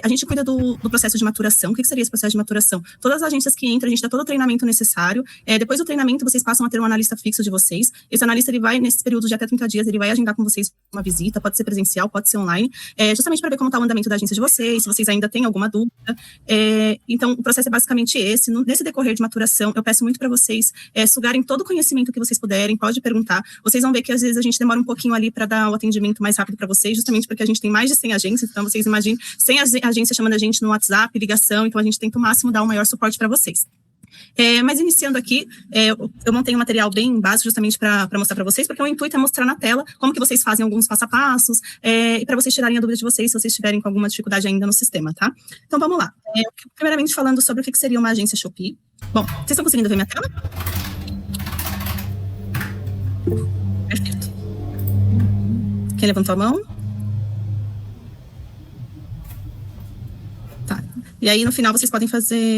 A gente cuida do processo de maturação. O que seria esse processo de maturação? Todas as agências que entram, a gente dá todo o treinamento necessário. Depois do treinamento, vocês passam a ter um analista fixo de vocês. Esse analista, ele vai, nesses períodos de até 30 dias, ele vai agendar com vocês uma visita, pode ser presencial, pode ser online, justamente para ver como está o andamento da agência de vocês, se vocês ainda têm alguma dúvida. Então, o processo é basicamente esse. Nesse decorrer de maturação, eu peço muito para vocês sugarem todo o conhecimento que vocês puderem, pode perguntar. Vocês vão ver que às vezes a gente demora um pouquinho ali para dar o atendimento mais rápido para vocês, justamente porque a gente tem mais de 100 agências, então vocês imaginem, 100 agências chamando a gente no WhatsApp, ligação, então a gente tenta o máximo dar o maior suporte para vocês. Mas iniciando aqui, eu montei um material bem básico justamente para mostrar para vocês, porque o intuito é mostrar na tela como que vocês fazem alguns passo a passos, e para vocês tirarem a dúvida de vocês, se vocês estiverem com alguma dificuldade ainda no sistema, tá? Então vamos lá. Primeiramente falando sobre o que seria uma agência Shopee. Bom, vocês estão conseguindo ver minha tela? Perfeito. Quem levantou a mão? Tá. E aí, no final, vocês podem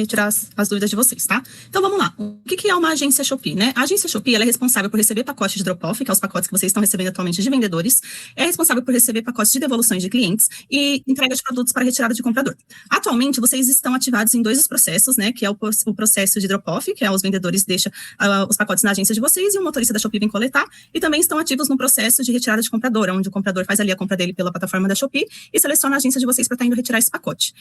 tirar as dúvidas de vocês, tá? Então, vamos lá. O que é uma agência Shopee, né? A agência Shopee, ela é responsável por receber pacotes de drop-off, que é os pacotes que vocês estão recebendo atualmente de vendedores. É responsável por receber pacotes de devoluções de clientes e entrega de produtos para retirada de comprador. Atualmente, vocês estão ativados em 2 dos processos, né? Que é o processo de drop-off, que é os vendedores deixam os pacotes na agência de vocês e o motorista da Shopee vem coletar. E também estão ativos no processo de retirada de comprador, onde o comprador faz ali a compra dele pela plataforma da Shopee e seleciona a agência de vocês para estar indo retirar esse pacote.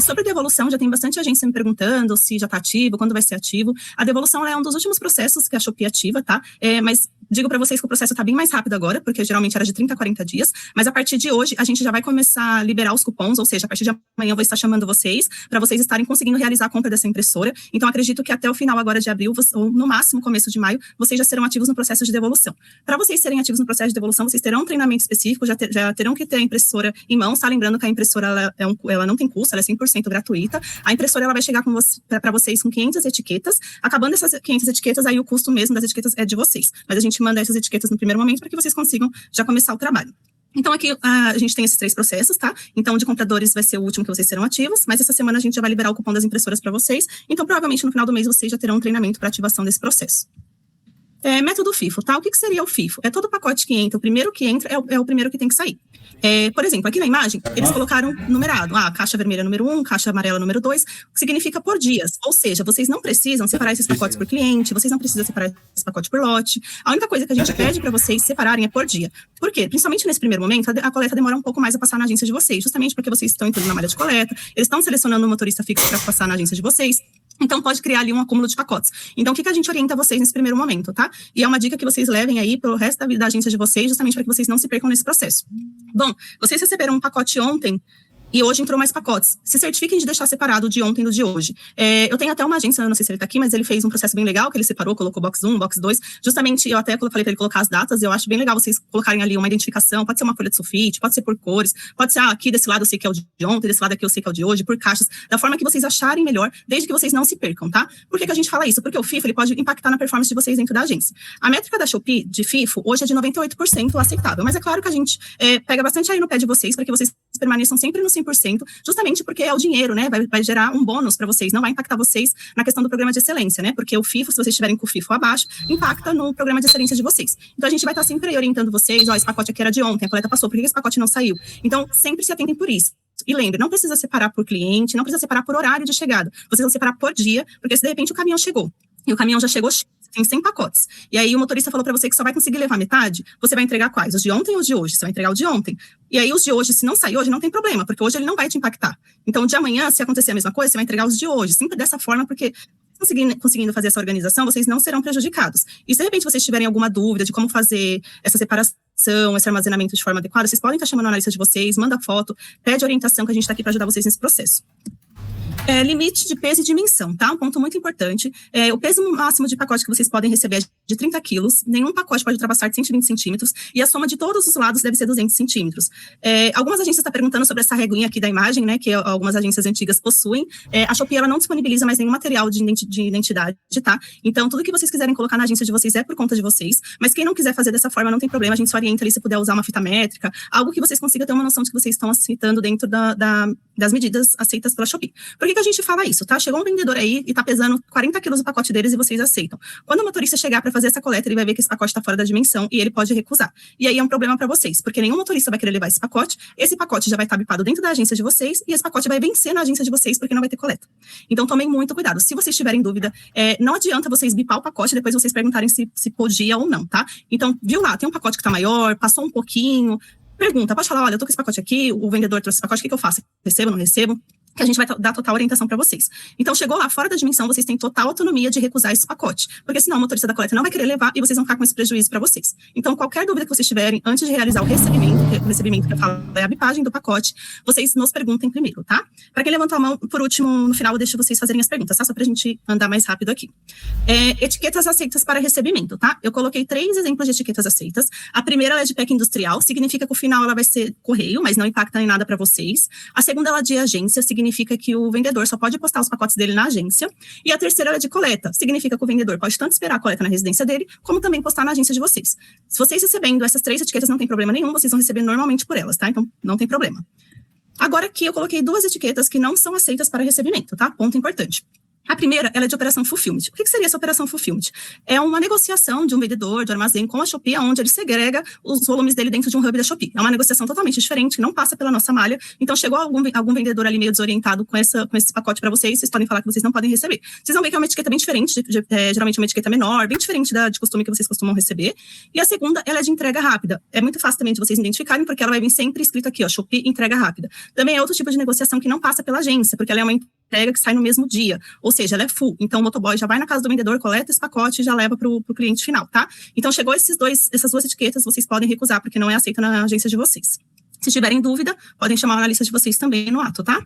Sobre devolução, já tem bastante agência me perguntando se já está ativo, quando vai ser ativo. A devolução é um dos últimos processos que a Shopee ativa, tá? Mas digo para vocês que o processo está bem mais rápido agora, porque geralmente era de 30 a 40 dias, mas a partir de hoje a gente já vai começar a liberar os cupons, ou seja, a partir de amanhã eu vou estar chamando vocês, para vocês estarem conseguindo realizar a compra dessa impressora. Então acredito que até o final agora de abril, ou no máximo começo de maio, vocês já serão ativos no processo de devolução. Para vocês serem ativos no processo de devolução, vocês terão um treinamento específico, já terão que ter a impressora em mãos, tá? Lembrando que a impressora ela não tem custo, ela é 100% gratuita. A impressora ela vai chegar para vocês com 500 etiquetas. Acabando essas 500 etiquetas, aí o custo mesmo das etiquetas é de vocês. Mas a gente manda essas etiquetas no primeiro momento para que vocês consigam já começar o trabalho. Então, aqui a gente tem esses 3 processos, tá? Então, de compradores vai ser o último que vocês serão ativos, mas essa semana a gente já vai liberar o cupom das impressoras para vocês. Então, provavelmente, no final do mês, vocês já terão um treinamento para ativação desse processo. Método FIFO, tá? O que seria o FIFO? É todo pacote que entra, o primeiro que entra é o primeiro que tem que sair. Por exemplo, aqui na imagem, eles colocaram numerado. Caixa vermelha número 1, caixa amarela número 2, que significa por dias. Ou seja, vocês não precisam separar esses pacotes por cliente, vocês não precisam separar esse pacote por lote. A única coisa que a gente pede para vocês separarem é por dia. Por quê? Principalmente nesse primeiro momento, a coleta demora um pouco mais a passar na agência de vocês, justamente porque vocês estão entrando na malha de coleta, eles estão selecionando um motorista fixo para passar na agência de vocês. Então, pode criar ali um acúmulo de pacotes. Então, o que a gente orienta vocês nesse primeiro momento, tá? E é uma dica que vocês levem aí pro resto da vida da agência de vocês, justamente para que vocês não se percam nesse processo. Bom, vocês receberam um pacote ontem e hoje entrou mais pacotes. Se certifiquem de deixar separado o de ontem do de hoje. Eu tenho até uma agência, eu não sei se ele tá aqui, mas ele fez um processo bem legal, que ele separou, colocou box 1, box 2. Justamente, eu até falei para ele colocar as datas, eu acho bem legal vocês colocarem ali uma identificação, pode ser uma folha de sulfite, pode ser por cores, pode ser, aqui desse lado eu sei que é o de ontem, desse lado aqui eu sei que é o de hoje, por caixas, da forma que vocês acharem melhor, desde que vocês não se percam, tá? Por que a gente fala isso? Porque o FIFO, ele pode impactar na performance de vocês dentro da agência. A métrica da Shopee, de FIFO, hoje é de 98% aceitável, mas é claro que a gente pega bastante aí no pé de vocês, para que vocês permaneçam sempre no 100%, justamente porque é o dinheiro, né? Vai gerar um bônus para vocês, não vai impactar vocês na questão do programa de excelência, né? Porque o FIFO, se vocês estiverem com o FIFO abaixo, impacta no programa de excelência de vocês. Então, a gente vai estar sempre orientando vocês, esse pacote aqui era de ontem, a coleta passou, por que esse pacote não saiu? Então, sempre se atentem por isso. E lembre, não precisa separar por cliente, não precisa separar por horário de chegada. Vocês vão separar por dia, porque se de repente o caminhão chegou, e o caminhão já chegou cheio, tem 100 pacotes. E aí o motorista falou para você que só vai conseguir levar metade, você vai entregar quais? Os de ontem ou os de hoje? Você vai entregar o de ontem. E aí os de hoje, se não sair hoje, não tem problema, porque hoje ele não vai te impactar. Então, de amanhã, se acontecer a mesma coisa, você vai entregar os de hoje. Sempre dessa forma, porque conseguindo fazer essa organização, vocês não serão prejudicados. E se de repente vocês tiverem alguma dúvida de como fazer essa separação, esse armazenamento de forma adequada, vocês podem estar chamando a analista de vocês, manda foto, pede orientação que a gente está aqui para ajudar vocês nesse processo. Limite de peso e dimensão, tá? Um ponto muito importante. O peso máximo de pacote que vocês podem receber é de 30 quilos. Nenhum pacote pode ultrapassar de 120 centímetros. E a soma de todos os lados deve ser 200 centímetros. Algumas agências estão perguntando sobre essa reguinha aqui da imagem, né? Que algumas agências antigas possuem. A Shopee, ela não disponibiliza mais nenhum material de identidade, tá? Então, tudo que vocês quiserem colocar na agência de vocês é por conta de vocês. Mas quem não quiser fazer dessa forma, não tem problema. A gente só orienta ali se puder usar uma fita métrica. Algo que vocês consigam ter uma noção de que vocês estão aceitando dentro das medidas aceitas pela Shopee. Por que a gente fala isso, tá? Chegou um vendedor aí e tá pesando 40 quilos o pacote deles e vocês aceitam. Quando o motorista chegar para fazer fazer essa coleta, ele vai ver que esse pacote está fora da dimensão e ele pode recusar. E aí é um problema para vocês, porque nenhum motorista vai querer levar esse pacote já vai estar bipado dentro da agência de vocês e esse pacote vai vencer na agência de vocês porque não vai ter coleta. Então tomem muito cuidado. Se vocês tiverem dúvida, não adianta vocês bipar o pacote e depois vocês perguntarem se podia ou não, tá? Então, viu lá, tem um pacote que tá maior, passou um pouquinho, pergunta, pode falar, olha, eu tô com esse pacote aqui, o vendedor trouxe esse pacote, o que eu faço? Recebo, não recebo? Que a gente vai dar total orientação para vocês. Então, chegou lá fora da dimensão, vocês têm total autonomia de recusar esse pacote, porque senão o motorista da coleta não vai querer levar e vocês vão ficar com esse prejuízo para vocês. Então, qualquer dúvida que vocês tiverem, antes de realizar o recebimento que eu falo é a bipagem do pacote, vocês nos perguntem primeiro, tá? Para quem levantou a mão, por último, no final eu deixo vocês fazerem as perguntas, tá? Só pra gente andar mais rápido aqui. Etiquetas aceitas para recebimento, tá? Eu coloquei 3 exemplos de etiquetas aceitas. A primeira ela é de pack industrial, significa que o final ela vai ser correio, mas não impacta em nada para vocês. A segunda ela é de agência, significa que o vendedor só pode postar os pacotes dele na agência. E a terceira é de coleta. Significa que o vendedor pode tanto esperar a coleta na residência dele, como também postar na agência de vocês. Se vocês recebendo essas 3 etiquetas, não tem problema nenhum, vocês vão receber normalmente por elas, tá? Então, não tem problema. Agora aqui eu coloquei 2 etiquetas que não são aceitas para recebimento, tá? Ponto importante. A primeira, ela é de operação fulfillment. O que seria essa operação fulfillment? É uma negociação de um vendedor, de armazém com a Shopee, onde ele segrega os volumes dele dentro de um hub da Shopee. É uma negociação totalmente diferente, que não passa pela nossa malha. Então, chegou algum vendedor ali meio desorientado com esse pacote para vocês podem falar que vocês não podem receber. Vocês vão ver que é uma etiqueta bem diferente, geralmente é uma etiqueta menor, bem diferente de costume que vocês costumam receber. E a segunda, ela é de entrega rápida. É muito fácil também de vocês identificarem, porque ela vai vir sempre escrito aqui, ó, Shopee entrega rápida. Também é outro tipo de negociação que não passa pela agência, porque ela é uma entrega que sai no mesmo dia, ou seja, ela é full. Então, o motoboy já vai na casa do vendedor, coleta esse pacote e já leva para o cliente final, tá? Então, chegou essas 2 etiquetas, vocês podem recusar, porque não é aceita na agência de vocês. Se tiverem dúvida, podem chamar o analista de vocês também no ato, tá?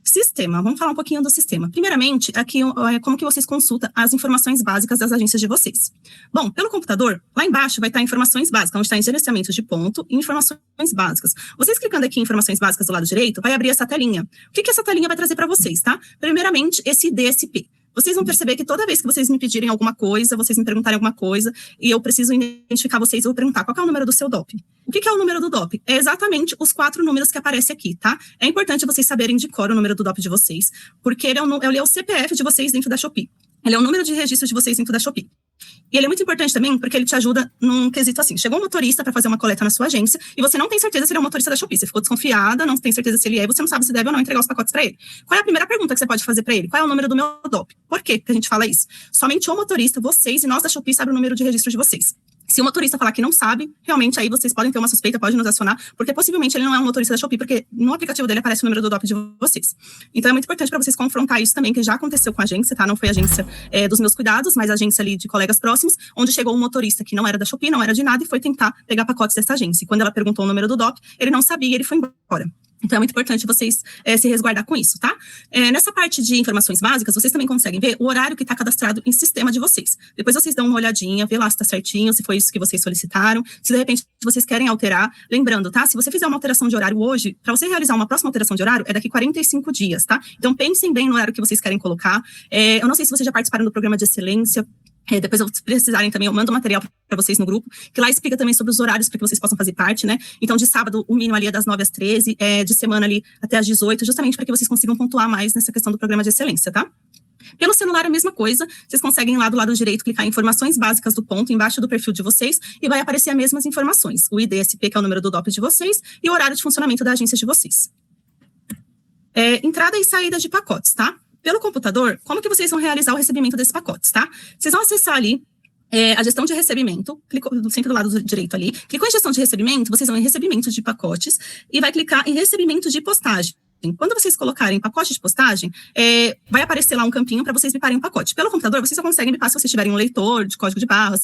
Sistema, vamos falar um pouquinho do sistema. Primeiramente, aqui é como que vocês consultam as informações básicas das agências de vocês. Bom, pelo computador, lá embaixo vai estar informações básicas, onde está em gerenciamento de ponto e informações básicas. Vocês clicando aqui em informações básicas do lado direito, vai abrir essa telinha. O que essa telinha vai trazer para vocês, tá? Primeiramente, esse DSP. Vocês vão perceber que toda vez que vocês me pedirem alguma coisa, vocês me perguntarem alguma coisa, e eu preciso identificar vocês, eu vou perguntar qual é o número do seu DOP. O que é o número do DOP? É exatamente os 4 números que aparecem aqui, tá? É importante vocês saberem de cor o número do DOP de vocês, porque ele é o CPF de vocês dentro da Shopee. Ele é o número de registro de vocês dentro da Shopee. E ele é muito importante também porque ele te ajuda num quesito assim. Chegou um motorista para fazer uma coleta na sua agência e você não tem certeza se ele é um motorista da Shopee. Você ficou desconfiada, não tem certeza se ele é, você não sabe se deve ou não entregar os pacotes para ele. Qual é a primeira pergunta que você pode fazer para ele? Qual é o número do meu DOP? Por quê que a gente fala isso? Somente o motorista, vocês e nós da Shopee sabem o número de registro de vocês. Se o motorista falar que não sabe, realmente aí vocês podem ter uma suspeita, pode nos acionar, porque possivelmente ele não é um motorista da Shopee, porque no aplicativo dele aparece o número do DOP de vocês. Então é muito importante para vocês confrontar isso também, que já aconteceu com a agência, tá? Não foi a agência dos meus cuidados, mas a agência ali de colegas próximos, onde chegou um motorista que não era da Shopee, não era de nada, e foi tentar pegar pacotes dessa agência. E quando ela perguntou o número do DOP, ele não sabia e ele foi embora. Então, é muito importante vocês se resguardar com isso, tá? Nessa parte de informações básicas, vocês também conseguem ver o horário que está cadastrado em sistema de vocês. Depois vocês dão uma olhadinha, vê lá se está certinho, se foi isso que vocês solicitaram, se de repente vocês querem alterar. Lembrando, tá? Se você fizer uma alteração de horário hoje, para você realizar uma próxima alteração de horário, é daqui 45 dias, tá? Então, pensem bem no horário que vocês querem colocar. Eu não sei se vocês já participaram do programa de excelência. Depois, se precisarem também, eu mando material para vocês no grupo, que lá explica também sobre os horários para que vocês possam fazer parte, né? Então, de sábado, o mínimo ali é das 9 às 13, de semana ali até às 18, justamente para que vocês consigam pontuar mais nessa questão do programa de excelência, tá? Pelo celular, a mesma coisa, vocês conseguem lá do lado direito clicar em informações básicas do ponto, embaixo do perfil de vocês, e vai aparecer as mesmas informações, o IDSP, que é o número do DOP de vocês, e o horário de funcionamento da agência de vocês. Entrada e saída de pacotes, tá? Pelo computador, como que vocês vão realizar o recebimento desses pacotes, tá? Vocês vão acessar ali a gestão de recebimento, clicou sempre do lado direito ali, clicou em gestão de recebimento, vocês vão em recebimento de pacotes e vai clicar em recebimento de postagem. Quando vocês colocarem pacote de postagem, vai aparecer lá um campinho para vocês biparem um pacote. Pelo computador, vocês só conseguem bipar se vocês tiverem um leitor de código de barras.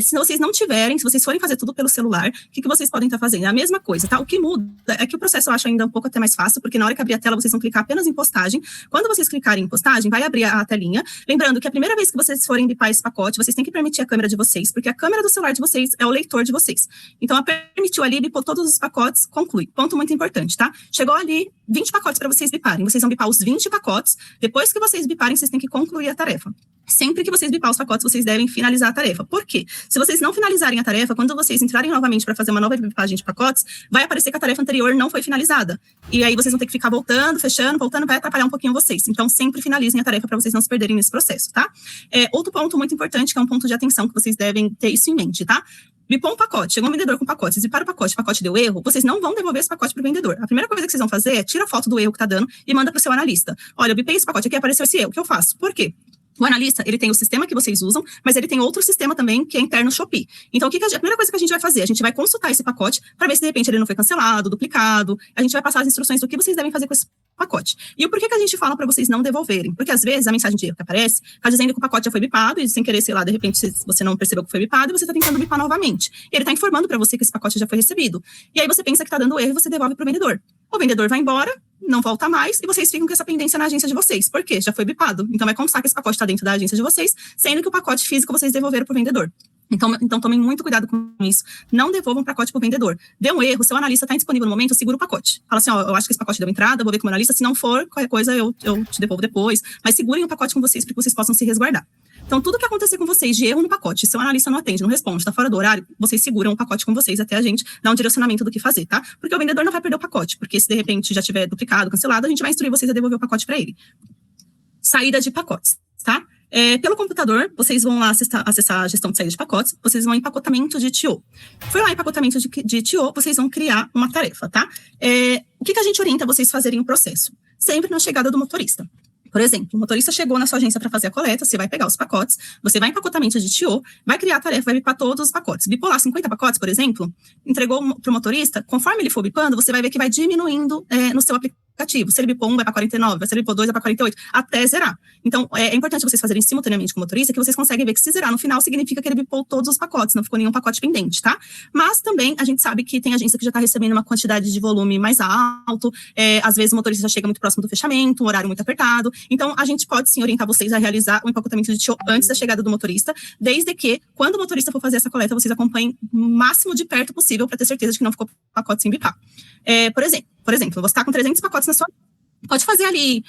Se vocês não tiverem, se vocês forem fazer tudo pelo celular, o que vocês podem estar fazendo? É a mesma coisa, tá? O que muda é que o processo eu acho ainda um pouco até mais fácil, porque na hora que abrir a tela, vocês vão clicar apenas em postagem. Quando vocês clicarem em postagem, vai abrir a telinha. Lembrando que a primeira vez que vocês forem bipar esse pacote, vocês têm que permitir a câmera de vocês, porque a câmera do celular de vocês é o leitor de vocês. Então, permitiu ali, bipou todos os pacotes, conclui. Ponto muito importante, tá? Chegou ali, 20 20 pacotes para vocês biparem. Vocês vão bipar os 20 pacotes. Depois que vocês biparem, vocês têm que concluir a tarefa. Sempre que vocês bipar os pacotes, vocês devem finalizar a tarefa. Por quê? Se vocês não finalizarem a tarefa, quando vocês entrarem novamente para fazer uma nova bipagem de pacotes, vai aparecer que a tarefa anterior não foi finalizada. E aí vocês vão ter que ficar voltando, fechando, voltando, vai atrapalhar um pouquinho vocês. Então, sempre finalizem a tarefa para vocês não se perderem nesse processo, tá? Outro ponto muito importante, que é um ponto de atenção que vocês devem ter isso em mente, tá? Bipou um pacote, chegou um vendedor com pacote, vocês biparam o pacote deu erro, vocês não vão devolver esse pacote para o vendedor. A primeira coisa que vocês vão fazer é tira a foto do erro que tá dando e manda para o seu analista. Olha, eu bipei esse pacote aqui, apareceu esse erro, o que eu faço? Por quê? O analista, ele tem o sistema que vocês usam, mas ele tem outro sistema também, que é interno Shopee. Então, a primeira coisa que a gente vai fazer? A gente vai consultar esse pacote para ver se, de repente, ele não foi cancelado, duplicado. A gente vai passar as instruções do que vocês devem fazer com esse pacote. E o porquê que a gente fala para vocês não devolverem? Porque, às vezes, a mensagem de erro que aparece está dizendo que o pacote já foi bipado e, sem querer, sei lá, de repente, você não percebeu que foi bipado e você está tentando bipar novamente. E ele está informando para você que esse pacote já foi recebido. E aí você pensa que está dando erro e você devolve para o vendedor. O vendedor vai embora, não volta mais, e vocês ficam com essa pendência na agência de vocês. Por quê? Já foi bipado. Então, vai constar que esse pacote está dentro da agência de vocês, sendo que o pacote físico vocês devolveram para o vendedor. Então, tomem muito cuidado com isso. Não devolvam o pacote para o vendedor. Deu um erro, seu analista está disponível no momento, segura o pacote. Fala assim, ó, eu acho que esse pacote deu entrada, vou ver com o analista. Se não for, qualquer coisa eu te devolvo depois. Mas segurem o pacote com vocês para que vocês possam se resguardar. Então, tudo que acontecer com vocês de erro no pacote, seu analista não atende, não responde, está fora do horário, vocês seguram o pacote com vocês até a gente dar um direcionamento do que fazer, tá? Porque o vendedor não vai perder o pacote, porque se de repente já tiver duplicado, cancelado, a gente vai instruir vocês a devolver o pacote para ele. Saída de pacotes, tá? Pelo computador, vocês vão lá acessar a gestão de saída de pacotes, vocês vão em empacotamento de TO. Foi lá em empacotamento de TO, vocês vão criar uma tarefa, tá? O que a gente orienta vocês fazerem o processo? Sempre na chegada do motorista. Por exemplo, o motorista chegou na sua agência para fazer a coleta, você vai pegar os pacotes, você vai em empacotamento de TO, vai criar a tarefa, vai bipar todos os pacotes. Bipou lá 50 pacotes, por exemplo, entregou para o motorista, conforme ele for bipando, você vai ver que vai diminuindo no seu aplicativo. Se ele bipou 1, vai para 49, se ele bipou 2, vai para 48, até zerar. Então, é importante vocês fazerem simultaneamente com o motorista, que vocês conseguem ver que se zerar no final, significa que ele bipou todos os pacotes, não ficou nenhum pacote pendente, tá? Mas também, a gente sabe que tem agência que já está recebendo uma quantidade de volume mais alto, às vezes o motorista já chega muito próximo do fechamento, um horário muito apertado. Então, a gente pode sim orientar vocês a realizar o empacotamento de TO antes da chegada do motorista, desde que, quando o motorista for fazer essa coleta, vocês acompanhem o máximo de perto possível para ter certeza de que não ficou pacote sem bipar. Por exemplo, você está com 300 pacotes na sua... Pode fazer ali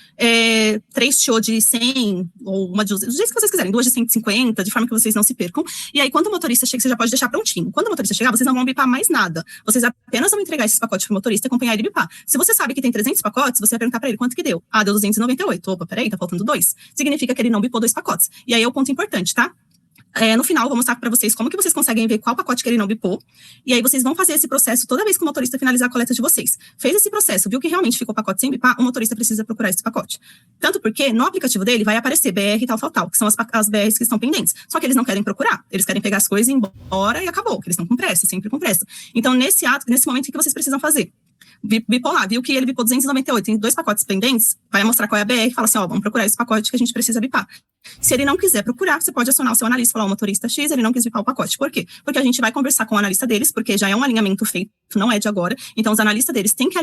3 TO de 100, ou uma de 200, do jeito que vocês quiserem, 2 de 150, de forma que vocês não se percam. E aí, quando o motorista chega, você já pode deixar prontinho. Quando o motorista chegar, vocês não vão bipar mais nada. Vocês apenas vão entregar esses pacotes para o motorista e acompanhar ele bipar. Se você sabe que tem 300 pacotes, você vai perguntar para ele quanto que deu. Ah, deu 298. Opa, peraí, tá faltando 2. Significa que ele não bipou 2 pacotes. E aí é o ponto importante, tá? No final, eu vou mostrar para vocês como que vocês conseguem ver qual pacote que ele não bipou. E aí, vocês vão fazer esse processo toda vez que o motorista finalizar a coleta de vocês. Fez esse processo, viu que realmente ficou pacote sem bipar, o motorista precisa procurar esse pacote. Tanto porque no aplicativo dele vai aparecer BR tal, que são as BRs que estão pendentes. Só que eles não querem procurar. Eles querem pegar as coisas e ir embora e acabou. Que eles estão com pressa, sempre com pressa. Então, nesse momento, o que vocês precisam fazer? Bipou lá, viu que ele bipou 298, tem 2 pacotes pendentes, vai mostrar qual é a BR e fala assim, ó, vamos procurar esse pacote que a gente precisa bipar. Se ele não quiser procurar, você pode acionar o seu analista, falar, o motorista X, ele não quis bipar o pacote. Por quê? Porque a gente vai conversar com o analista deles, porque já é um alinhamento feito, não é de agora. Então, os analistas deles têm que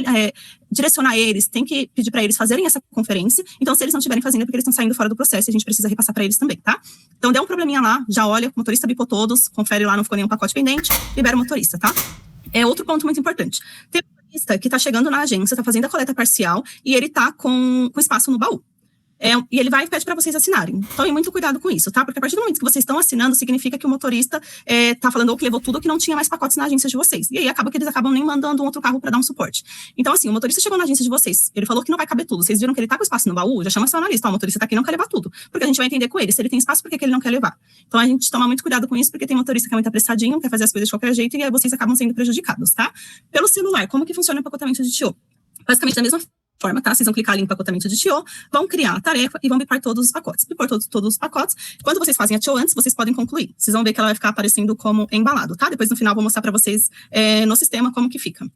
direcionar eles, têm que pedir para eles fazerem essa conferência. Então, se eles não estiverem fazendo, é porque eles estão saindo fora do processo e a gente precisa repassar para eles também, tá? Então, deu um probleminha lá, já olha, o motorista bipou todos, confere lá, não ficou nenhum pacote pendente, libera o motorista, tá? Outro ponto muito importante. Tem um motorista que está chegando na agência, está fazendo a coleta parcial e ele está com espaço no baú. E ele vai e pede para vocês assinarem. Tomem muito cuidado com isso, tá? Porque a partir do momento que vocês estão assinando, significa que o motorista tá falando ou que levou tudo ou que não tinha mais pacotes na agência de vocês. E aí acaba que eles acabam nem mandando um outro carro para dar um suporte. Então, assim, o motorista chegou na agência de vocês, ele falou que não vai caber tudo. Vocês viram que ele tá com espaço no baú, já chama seu analista. Ó, o motorista tá aqui, não quer levar tudo. Porque a gente vai entender com ele. Se ele tem espaço, por que ele não quer levar? Então, a gente toma muito cuidado com isso, porque tem motorista que é muito apressadinho, quer fazer as coisas de qualquer jeito, e aí vocês acabam sendo prejudicados, tá? Pelo celular, como que funciona o empacotamento de TO? Basicamente, da mesma forma, tá? Vocês vão clicar ali em empacotamento de TO, vão criar a tarefa e vão bipar todos os pacotes. Bipar todos os pacotes. Quando vocês fazem a TO antes, vocês podem concluir. Vocês vão ver que ela vai ficar aparecendo como embalado, tá? Depois, no final, vou mostrar para vocês no sistema como que fica.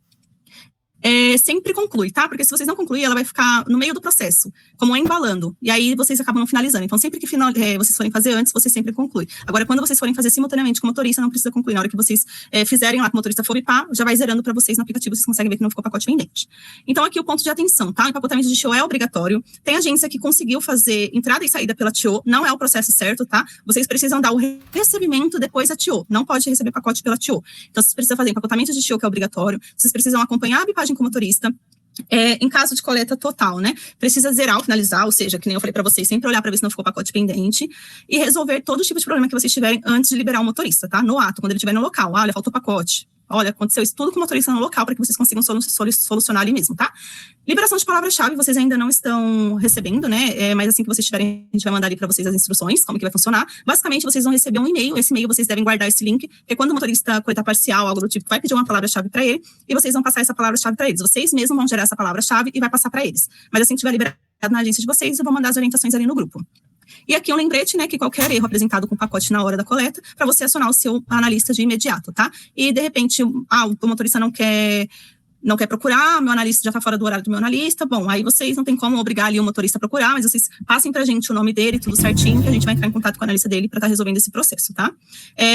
Sempre conclui, tá? Porque se vocês não concluir, ela vai ficar no meio do processo, como embalando. E aí, vocês acabam não finalizando. Então, sempre que vocês forem fazer antes, vocês sempre concluem. Agora, quando vocês forem fazer simultaneamente com o motorista, não precisa concluir. Na hora que vocês fizerem lá, que o motorista for bipar, já vai zerando para vocês no aplicativo, vocês conseguem ver que não ficou pacote pendente. Então, aqui o ponto de atenção, tá? O empacotamento de TO é obrigatório. Tem agência que conseguiu fazer entrada e saída pela TO, não é o processo certo, tá? Vocês precisam dar o recebimento depois da TO. Não pode receber pacote pela TO. Então, vocês precisam fazer empacotamento de TO, que é obrigatório. Vocês precisam acompanhar a bipagem com o motorista. Em caso de coleta total, né? Precisa zerar ou finalizar, ou seja, que nem eu falei para vocês, sempre olhar para ver se não ficou pacote pendente e resolver todo tipo de problema que vocês tiverem antes de liberar o motorista, tá? No ato, quando ele estiver no local. Olha, faltou pacote. Olha, aconteceu isso tudo com o motorista no local para que vocês consigam solucionar ali mesmo, tá? Liberação de palavra-chave, vocês ainda não estão recebendo, né? Mas assim que vocês tiverem, a gente vai mandar ali para vocês as instruções, como que vai funcionar. Basicamente, vocês vão receber um e-mail. Esse e-mail vocês devem guardar esse link, porque quando o motorista coleta parcial, algo do tipo, vai pedir uma palavra-chave para ele e vocês vão passar essa palavra-chave para eles. Vocês mesmos vão gerar essa palavra-chave e vai passar para eles. Mas assim que tiver liberado na agência de vocês, eu vou mandar as orientações ali no grupo. E aqui um lembrete, né, que qualquer erro apresentado com pacote na hora da coleta, para você acionar o seu analista de imediato, tá? E, de repente, o motorista não quer procurar, meu analista já está fora do horário do meu analista, bom, aí vocês não tem como obrigar ali o motorista a procurar, mas vocês passem pra gente o nome dele, tudo certinho, que a gente vai entrar em contato com o analista dele para estar resolvendo esse processo, tá?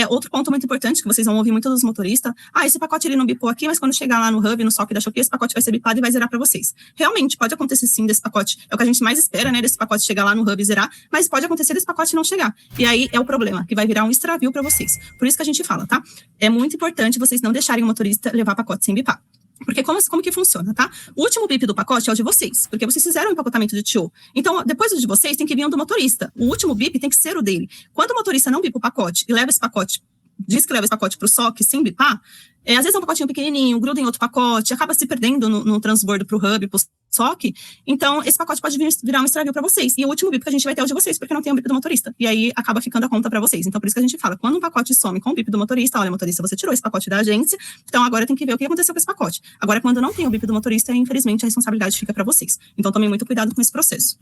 Outro ponto muito importante, que vocês vão ouvir muito dos motoristas, esse pacote ele não bipou aqui, mas quando chegar lá no hub, no SOC da Shopee, esse pacote vai ser bipado e vai zerar para vocês. Realmente, pode acontecer sim desse pacote, é o que a gente mais espera, né, desse pacote chegar lá no hub e zerar, mas pode acontecer desse pacote não chegar, e aí é o problema, que vai virar um extravio para vocês. Por isso que a gente fala, tá? É muito importante vocês não deixarem o motorista levar pacote sem bipar. Porque como que funciona, tá? O último BIP do pacote é o de vocês, porque vocês fizeram o empacotamento de TO. Então, depois do de vocês, tem que vir o do motorista. O último BIP tem que ser o dele. Quando o motorista não bipa o pacote e leva esse pacote, diz que leva esse pacote para o SOC sem bipar, às vezes é um pacotinho pequenininho, gruda em outro pacote, acaba se perdendo no transbordo para o hub, para o SOC. Então, esse pacote pode virar um extravio para vocês. E o último BIP que a gente vai ter é o de vocês, porque não tem o BIP do motorista. E aí, acaba ficando a conta para vocês. Então, por isso que a gente fala, quando um pacote some com o BIP do motorista, olha, motorista, você tirou esse pacote da agência, então agora tem que ver o que aconteceu com esse pacote. Agora, quando não tem o BIP do motorista, infelizmente, a responsabilidade fica para vocês. Então, tomem muito cuidado com esse processo.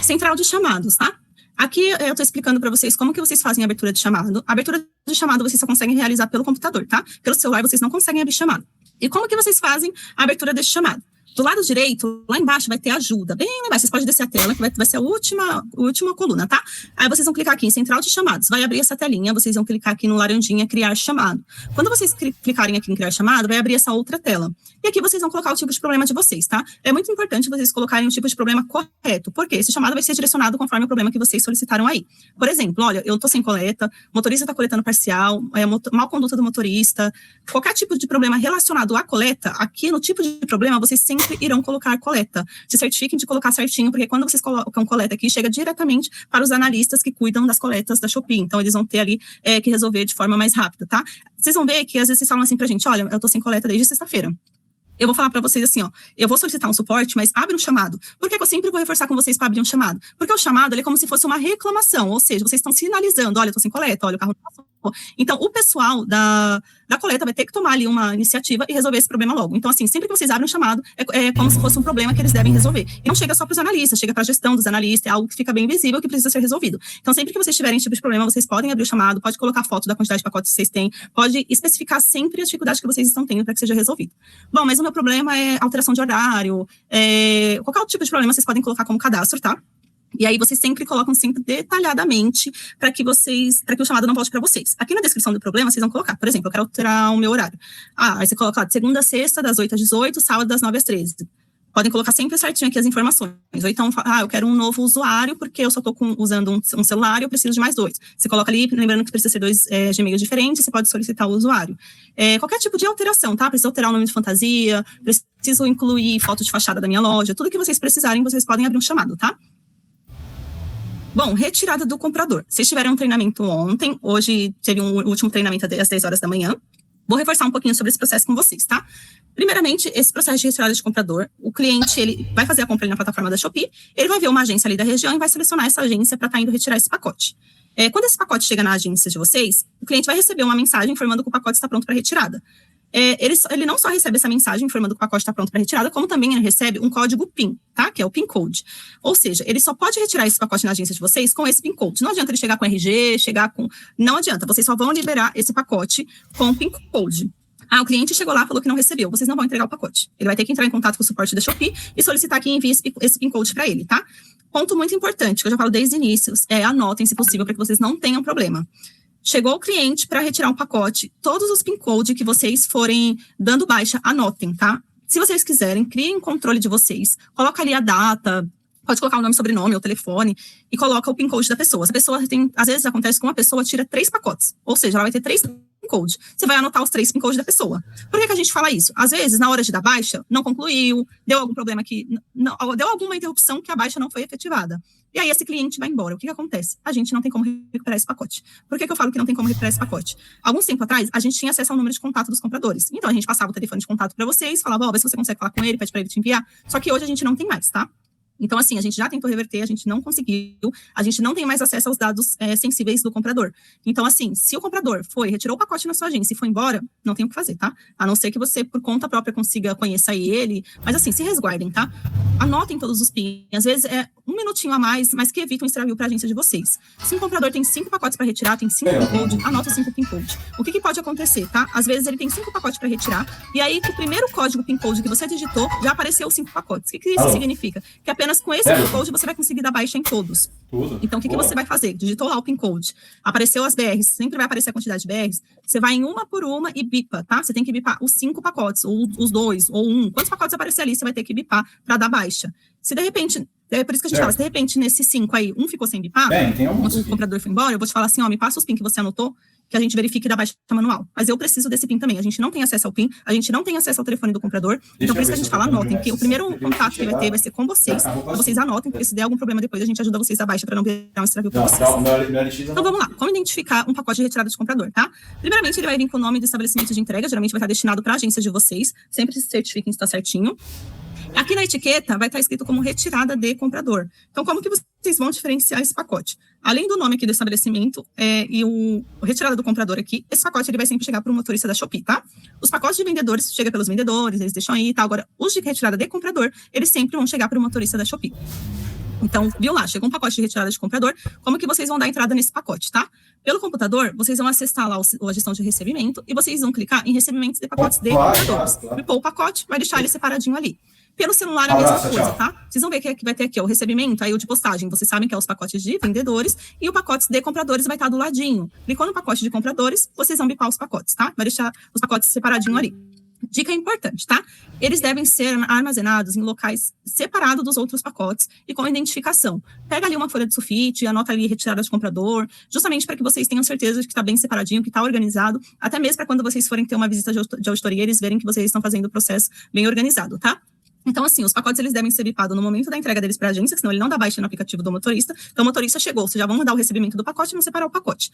Central de chamados, tá? Aqui eu estou explicando para vocês como que vocês fazem a abertura de chamado. A abertura de chamado vocês só conseguem realizar pelo computador, tá? Pelo celular vocês não conseguem abrir chamado. E como que vocês fazem a abertura desse chamado? Do lado direito, lá embaixo, vai ter ajuda. Bem lá embaixo, vocês podem descer a tela, que vai ser a última coluna, tá? Aí vocês vão clicar aqui em central de chamados. Vai abrir essa telinha, vocês vão clicar aqui no laranjinha, criar chamado. Quando vocês clicarem aqui em criar chamado, vai abrir essa outra tela. E aqui vocês vão colocar o tipo de problema de vocês, tá? É muito importante vocês colocarem o tipo de problema correto. Por quê? Esse chamado vai ser direcionado conforme o problema que vocês solicitaram aí. Por exemplo, olha, eu tô sem coleta, o motorista tá coletando parcial, mal conduta do motorista, qualquer tipo de problema relacionado à coleta, aqui no tipo de problema, vocês sempre irão colocar coleta. Se certifiquem de colocar certinho, porque quando vocês colocam coleta aqui, chega diretamente para os analistas que cuidam das coletas da Shopee. Então, eles vão ter ali que resolver de forma mais rápida, tá? Vocês vão ver que às vezes vocês falam assim pra gente, olha, eu tô sem coleta desde sexta-feira. Eu vou falar para vocês assim, ó, eu vou solicitar um suporte, mas abre um chamado. Por que eu sempre vou reforçar com vocês para abrir um chamado? Porque o chamado, ele é como se fosse uma reclamação, ou seja, vocês estão sinalizando, olha, eu tô sem coleta, olha, o carro não passou. Então, o pessoal da coleta vai ter que tomar ali uma iniciativa e resolver esse problema logo. Então, assim, sempre que vocês abrem um chamado, é como se fosse um problema que eles devem resolver. E não chega só para os analistas, chega para a gestão dos analistas, é algo que fica bem visível que precisa ser resolvido. Então, sempre que vocês tiverem esse tipo de problema, vocês podem abrir o chamado, pode colocar foto da quantidade de pacotes que vocês têm, pode especificar sempre as dificuldades que vocês estão tendo para que seja resolvido. Bom, mas o meu problema é alteração de horário, qualquer outro tipo de problema vocês podem colocar como cadastro, tá? E aí vocês sempre colocam sempre detalhadamente para que o chamado não volte para vocês. Aqui na descrição do problema, vocês vão colocar, por exemplo, eu quero alterar o meu horário. Aí você coloca de segunda a sexta, das 8 às 18, sábado das 9 às 13. Podem colocar sempre certinho aqui as informações. Ou então, eu quero um novo usuário, porque eu só estou usando um celular e eu preciso de mais 2. Você coloca ali, lembrando que precisa ser 2 Gmails diferentes, você pode solicitar o usuário. Qualquer tipo de alteração, tá? Preciso alterar o nome de fantasia, preciso incluir foto de fachada da minha loja, tudo que vocês precisarem, vocês podem abrir um chamado, tá? Bom, retirada do comprador. Vocês tiveram um treinamento ontem, hoje teve um último treinamento às 10 horas da manhã. Vou reforçar um pouquinho sobre esse processo com vocês, tá? Primeiramente, esse processo de retirada de comprador, o cliente, ele vai fazer a compra ali na plataforma da Shopee, ele vai ver uma agência ali da região e vai selecionar essa agência para estar indo retirar esse pacote. Quando esse pacote chega na agência de vocês, o cliente vai receber uma mensagem informando que o pacote está pronto para retirada. Ele não só recebe essa mensagem informando que o pacote está pronto para retirada, como também ele recebe um código PIN, tá? Que é o PIN Code. Ou seja, ele só pode retirar esse pacote na agência de vocês com esse PIN Code. Não adianta ele chegar com RG, não adianta. Vocês só vão liberar esse pacote com o PIN Code. O cliente chegou lá e falou que não recebeu. Vocês não vão entregar o pacote. Ele vai ter que entrar em contato com o suporte da Shopee e solicitar que envie esse PIN Code para ele, tá? Ponto muito importante, que eu já falo desde o início, anotem, se possível, para que vocês não tenham problema. Chegou o cliente para retirar um pacote, todos os PIN code que vocês forem dando baixa, anotem, tá? Se vocês quiserem, criem um controle de vocês, coloca ali a data, pode colocar o nome, sobrenome ou telefone e coloca o PIN code da pessoa. Essa pessoa às vezes acontece que uma pessoa tira 3 pacotes, ou seja, ela vai ter 3 PIN code. Você vai anotar os 3 PIN codes da pessoa. Por que a gente fala isso? Às vezes, na hora de dar baixa, não concluiu, deu algum problema aqui, deu alguma interrupção que a baixa não foi efetivada. E aí esse cliente vai embora. O que acontece? A gente não tem como recuperar esse pacote. Por que eu falo que não tem como recuperar esse pacote? Alguns tempo atrás, a gente tinha acesso ao número de contato dos compradores. Então, a gente passava o telefone de contato para vocês, falava, vê se você consegue falar com ele, pede para ele te enviar. Só que hoje a gente não tem mais, tá? Então, assim, a gente já tentou reverter, a gente não conseguiu, a gente não tem mais acesso aos dados sensíveis do comprador. Então, assim, se o comprador retirou o pacote na sua agência e foi embora, não tem o que fazer, tá? A não ser que você, por conta própria, consiga conhecer ele. Mas, assim, se resguardem, tá? Anotem todos os PIN. Às vezes é um minutinho a mais, mas que evita um extravio para a agência de vocês. Se o comprador tem 5 pacotes para retirar, tem 5 PIN code, anota os 5 PIN code. O que pode acontecer, tá? Às vezes ele tem 5 pacotes para retirar, e aí que o primeiro código PIN code que você digitou, já apareceu os 5 pacotes. O que isso significa? Que apenas com esse PIN code você vai conseguir dar baixa em todos. Então, o que você vai fazer? Digitou lá o PIN code, apareceu as BRs, sempre vai aparecer a quantidade de BRs, você vai em uma por uma e bipa, tá? Você tem que bipar os 5 pacotes, ou os 2, ou 1. Quantos pacotes aparecer ali, você vai ter que bipar para dar baixa. Se de repente, é por isso que a gente fala, se de repente nesses 5 aí, um ficou sem bipar, o comprador foi embora, eu vou te falar assim, me passa os PIN que você anotou, que a gente verifique da baixa manual. Mas eu preciso desse PIN também. A gente não tem acesso ao PIN, a gente não tem acesso ao telefone do comprador. Então, por isso que a gente fala, anotem, que o primeiro contato que vai ter vai ser com vocês. Então, vocês anotem, porque se der algum problema depois, a gente ajuda vocês a baixa para não virar um extravio para vocês. Então, vamos lá. Como identificar um pacote de retirada de comprador, tá? Primeiramente, ele vai vir com o nome do estabelecimento de entrega, geralmente vai estar destinado para a agência de vocês. Sempre se certifiquem se está certinho. Aqui na etiqueta vai estar escrito como retirada de comprador. Então, como que vocês vão diferenciar esse pacote? Além do nome aqui do estabelecimento e o retirada do comprador aqui, esse pacote ele vai sempre chegar para o motorista da Shopee, tá? Os pacotes de vendedores chegam pelos vendedores, eles deixam aí, tá? Agora, os de retirada de comprador, eles sempre vão chegar para o motorista da Shopee. Então, viu lá, chegou um pacote de retirada de comprador, como que vocês vão dar entrada nesse pacote, tá? Pelo computador, vocês vão acessar lá a gestão de recebimento e vocês vão clicar em recebimentos de pacotes de compradores. Bipou o pacote, vai deixar ele separadinho ali. Pelo celular, a mesma coisa, tá? Vocês vão ver que vai ter aqui ó, o recebimento, aí o de postagem. Vocês sabem que é os pacotes de vendedores e o pacote de compradores vai estar do ladinho. Clicou no pacote de compradores, vocês vão bipar os pacotes, tá? Vai deixar os pacotes separadinho ali. Dica importante, tá? Eles devem ser armazenados em locais separados dos outros pacotes e com identificação. Pega ali uma folha de sulfite, anota ali retirada de comprador, justamente para que vocês tenham certeza de que está bem separadinho, que está organizado, até mesmo para quando vocês forem ter uma visita de auditoria, eles verem que vocês estão fazendo o processo bem organizado, tá? Então, assim, os pacotes eles devem ser bipados no momento da entrega deles para a agência, senão ele não dá baixa no aplicativo do motorista. Então, o motorista chegou, vocês já vão mandar o recebimento do pacote e não separar o pacote.